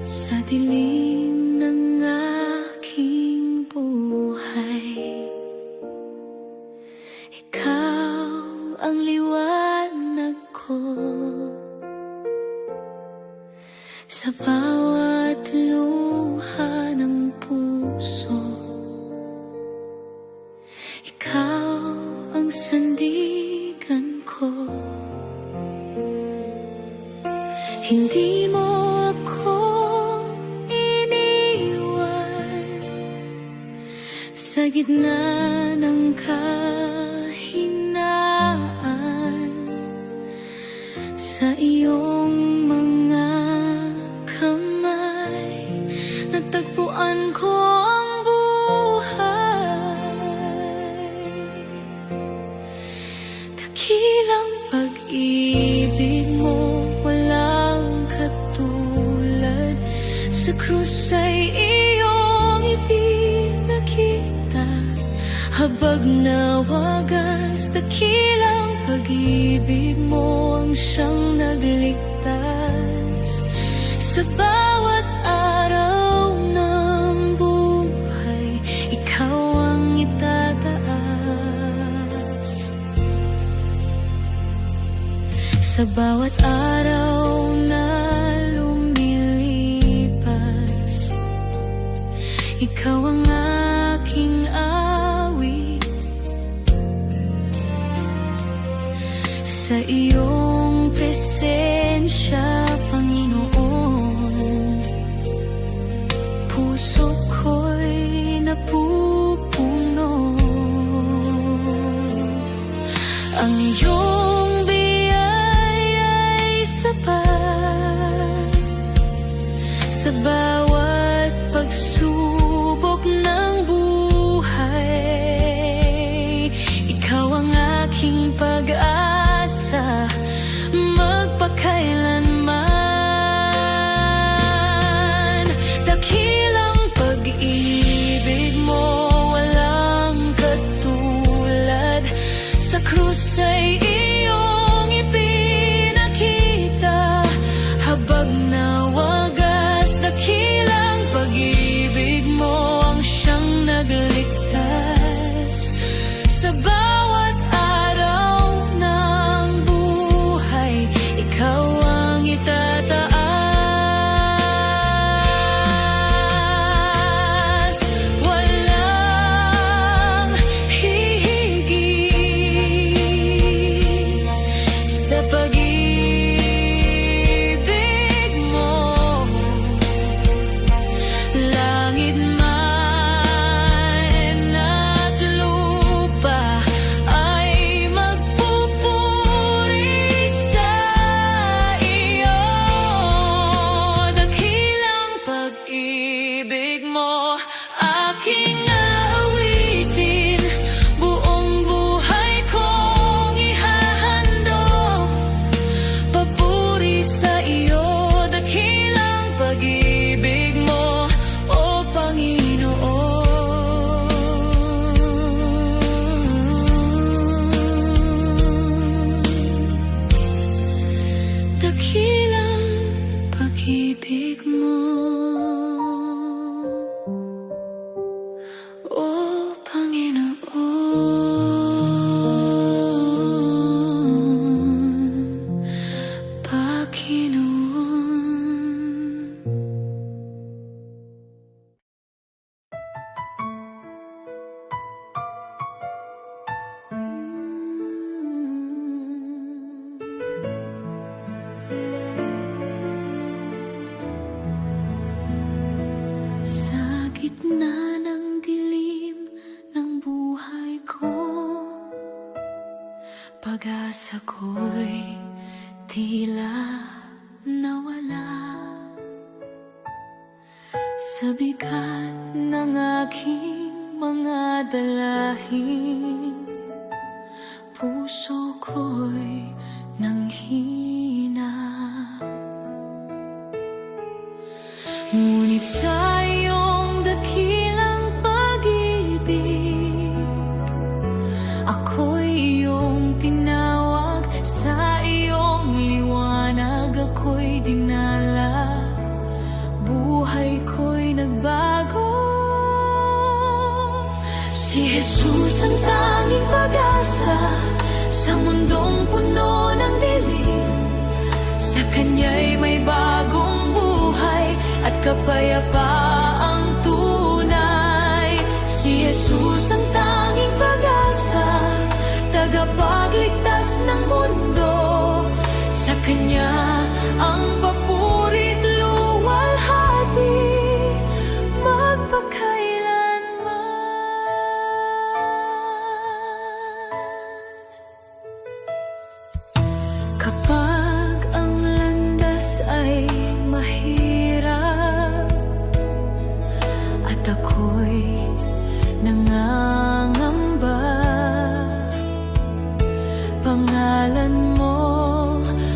Sa dilim ng aking buhay, ikaw ang liwanag ko. Sa bawat luha ng puso, ikaw ang sandigan ko. Hindi mo ako iniwan sa gitna ng kahinaan. Sa iyong mga kamay, natagpuan ko ang buhay. Dakilang pag-ibig mo, walang katulad. Sa krus ay iyong ipinakita, habag na wagas. Dakilang pag-ibig mo ang siyang nagligtas. Sa bawat araw ng buhay, ikaw ang itataas. Sa bawat araw na lumilipas, ikaw ang aking awit. Sa iyong presensya, Panginoon, puso ko'y napupuno. Ang iyong biyaya'y sapat sa bawat pagsubok ng buhay. Ikaw ang aking pag-asa, magpakailanman. Dakilang pag-ibig mo, walang katulad. Sa krus ay iyong ipinakita, habag na wagas. Dakilang pag-ibig mo ang siyang nagligtas. Sa bawat araw ng buhay, ikaw ang itataas. Walang hihigit sa pag-ibig mo. Langit man at lupa ay magpupuri sa iyo. Dakilang pag-ibig mo, aking aawitin, ako'y tila nawala sa bigat ng aking mga dalahin. Puso ko'y nanghina, ngunit sa iyong dakilang pag-ibig, ako'y iyong tinawag, sa iyong liwanag ako'y dinala, buhay ko'y nagbago. Si Jesus ang tanging pag-asa sa mundong puno ng dilim, sa Kanya'y may bagong buhay at kapayapaang tunay. Si Jesus ang tanging pag-asa, tagapagligtas ng mundo, sa Kanya ang papurit luwalhati magpakailanman. Kapag ang landas ay mahirap at ako'y nangangamba, pangalan mo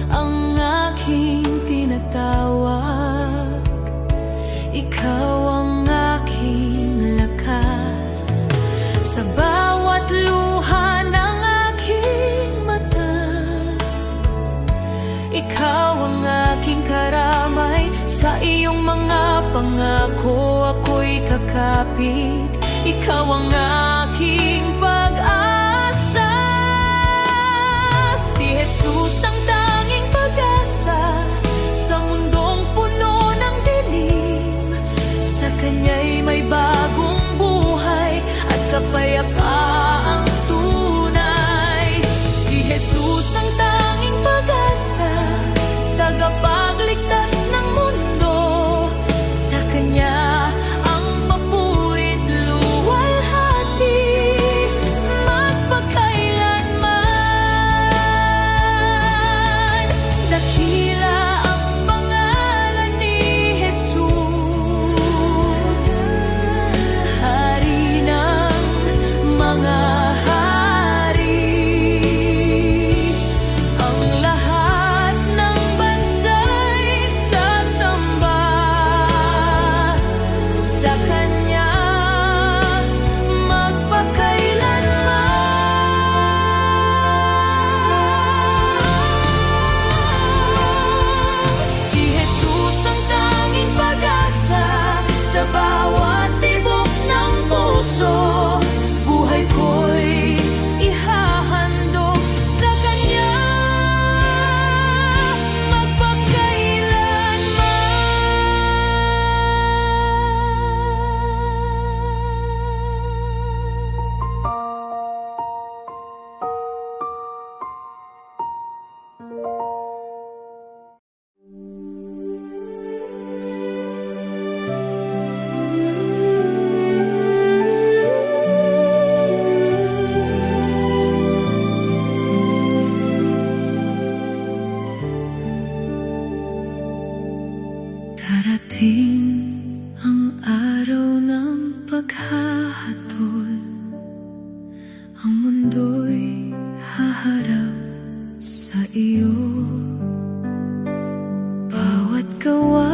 ang aking tinatawag, ikaw ang aking lakas. Sa bawat luha ng aking mata, ikaw ang aking karamay. Sa iyong mga pangako ako'y kakapit, ikaw ang aking pag-asa. Si Jesus ang tanging pag-asa sa mundong puno ng dilim, sa Kanya'y may bagong buhay at kapayapaang tunay. Si Jesus ang tanging pag-asa, tagapagligtas ng mundo, sa Kanya ang papurit luwalhati magpakailanman. Dakila ang pangalan ni Jesus, Hari ng mga hari. Ang lahat ng bansa'y sasamba sa Kanya magpakailanman. Si Jesus ang tanging pag-asa sa bawat tibok ng puso, buhay ko'y ihahandog sa Kanya darating ang araw ng paghahatol, ang mundo'y haharap sa iyo. Bawat gawa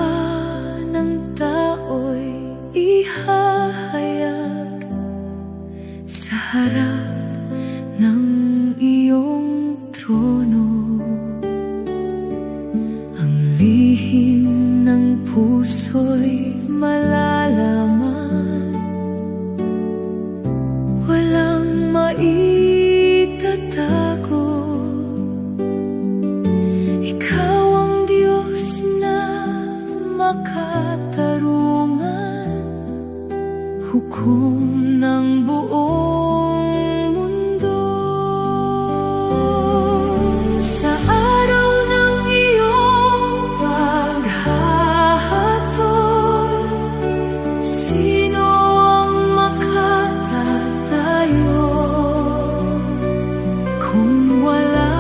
ng tao'y ihahayag sa harap ng iyong trono. Ang lihim ng puso'y malalaman, walang maitatago. Ikaw ang Diyos na makatarungan, hukom ng buong mundo. Sa araw ng iyong paghahatol, sino ang makatatayo kung wala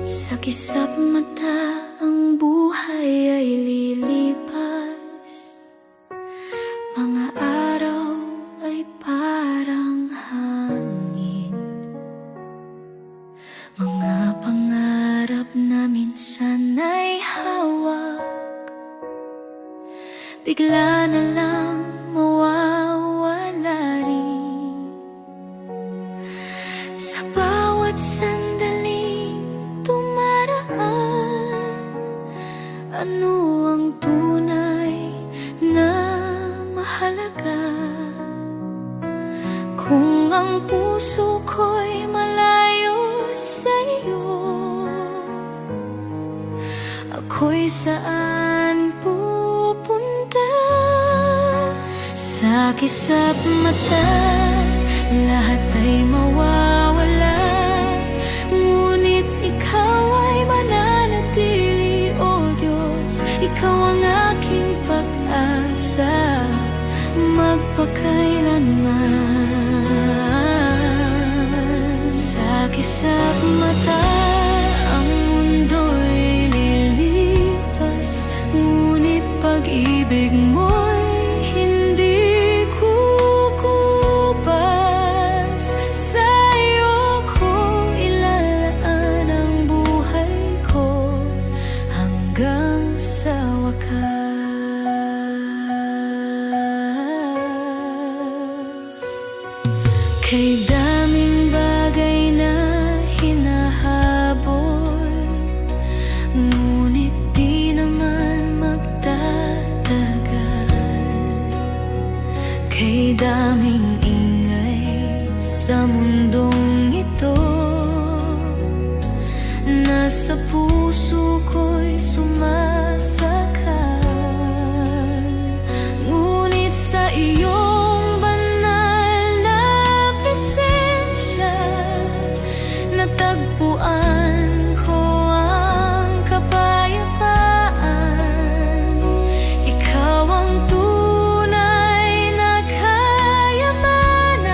Sa kisap mata ang buhay ay lilipas. Mga araw ay parang hangin. Mga pangarap na minsan ay hawak, bigla na lang mawawala rin. Sa bawat sandaling dumaraan, ano ang tunay na mahalaga? Kung ang puso ko'y malayo sa'yo, ako'y saan pupunta? Sa kisap mata, lahat ay mawawala, ngunit ikaw ay mananatili, O Diyos. Ikaw ang aking pag-asa, magpakailanman. Sa kisap mata, ang mundo'y lilipas, ngunit pag-ibig mo'y hindi kukupas. Sa'yo ko ilalaan ang buhay ko hanggang sa wakas. Kay daming bagay na hinahabol, ngunit di naman magtatagal. Kay daming ingay sa mundong ito, nasa puso ko'y sumasakal. Ngunit sa iyong banal na presensya, natagpuan ko ang kapayapaan. Ikaw ang tunay na kayamanan,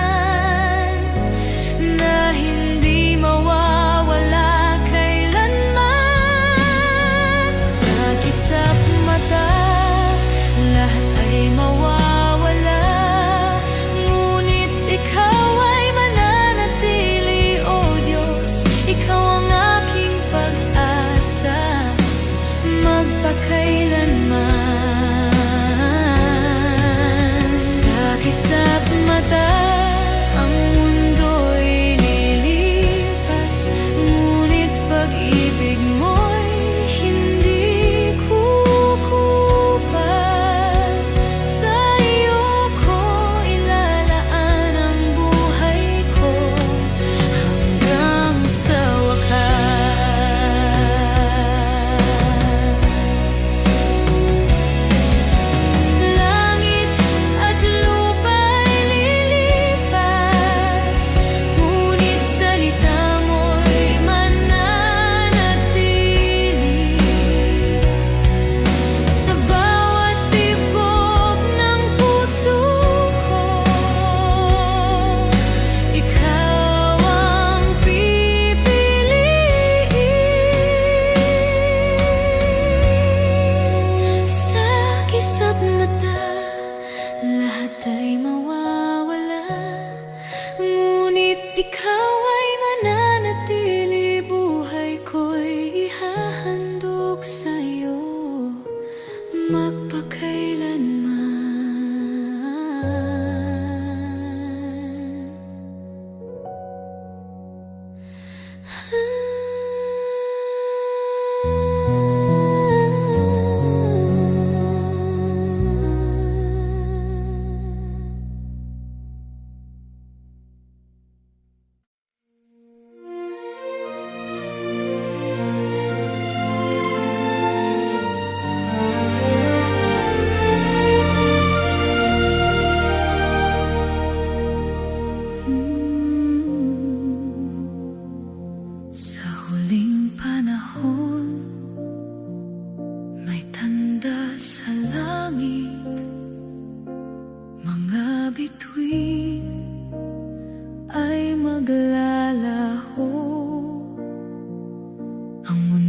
na hindi mawawala kailanman. Sa kisap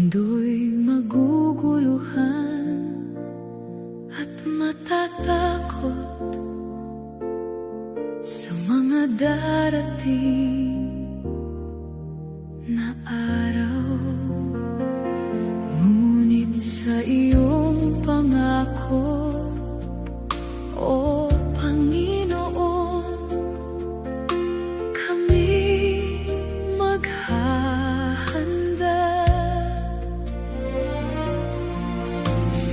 mundo'y maguguluhan at matatakot sa mga darating na araw. Ngunit sa iyong pangako, O Panginoon, kami maghahanda.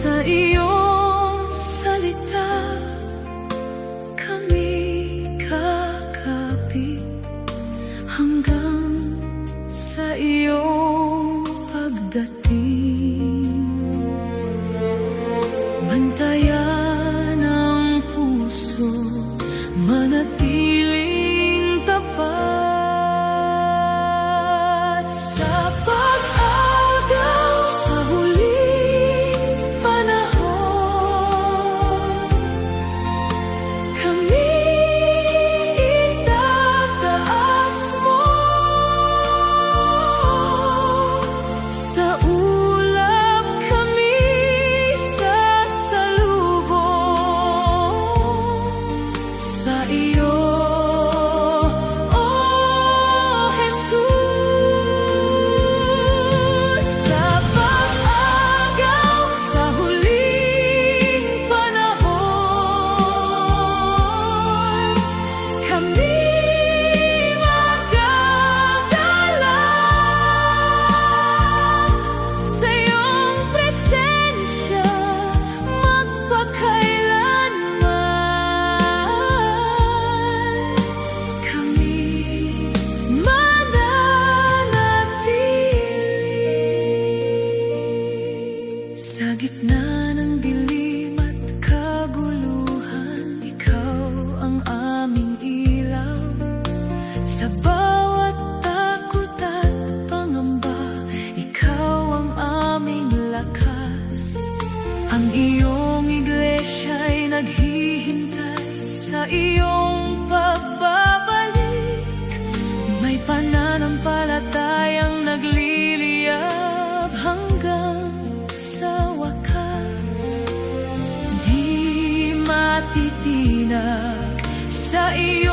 Sa iyong salita kami kakapit hanggang sa iyong pagdating. Bantayan ang puso, manatiling tapat sa pag-agaw sa huling panahon. Kami itataas mo sa ulap, kami sasalubong sa iyo, O Jesus. Sa pag-agaw sa huling panahon, kami magdadala sa iyong presensya magpakailanman. Kami mananatili sa gitna ng dilim at kaguluhan. Ikaw ang aming ilaw sa bawat takot at pangamba. Ikaw ang aming lakas. Ang iyong iglesia'y naghihintay sa iyong pagbabalik. May pananampalatayang nagliliyab hanggang sa wakas. Di matitinag sa iyo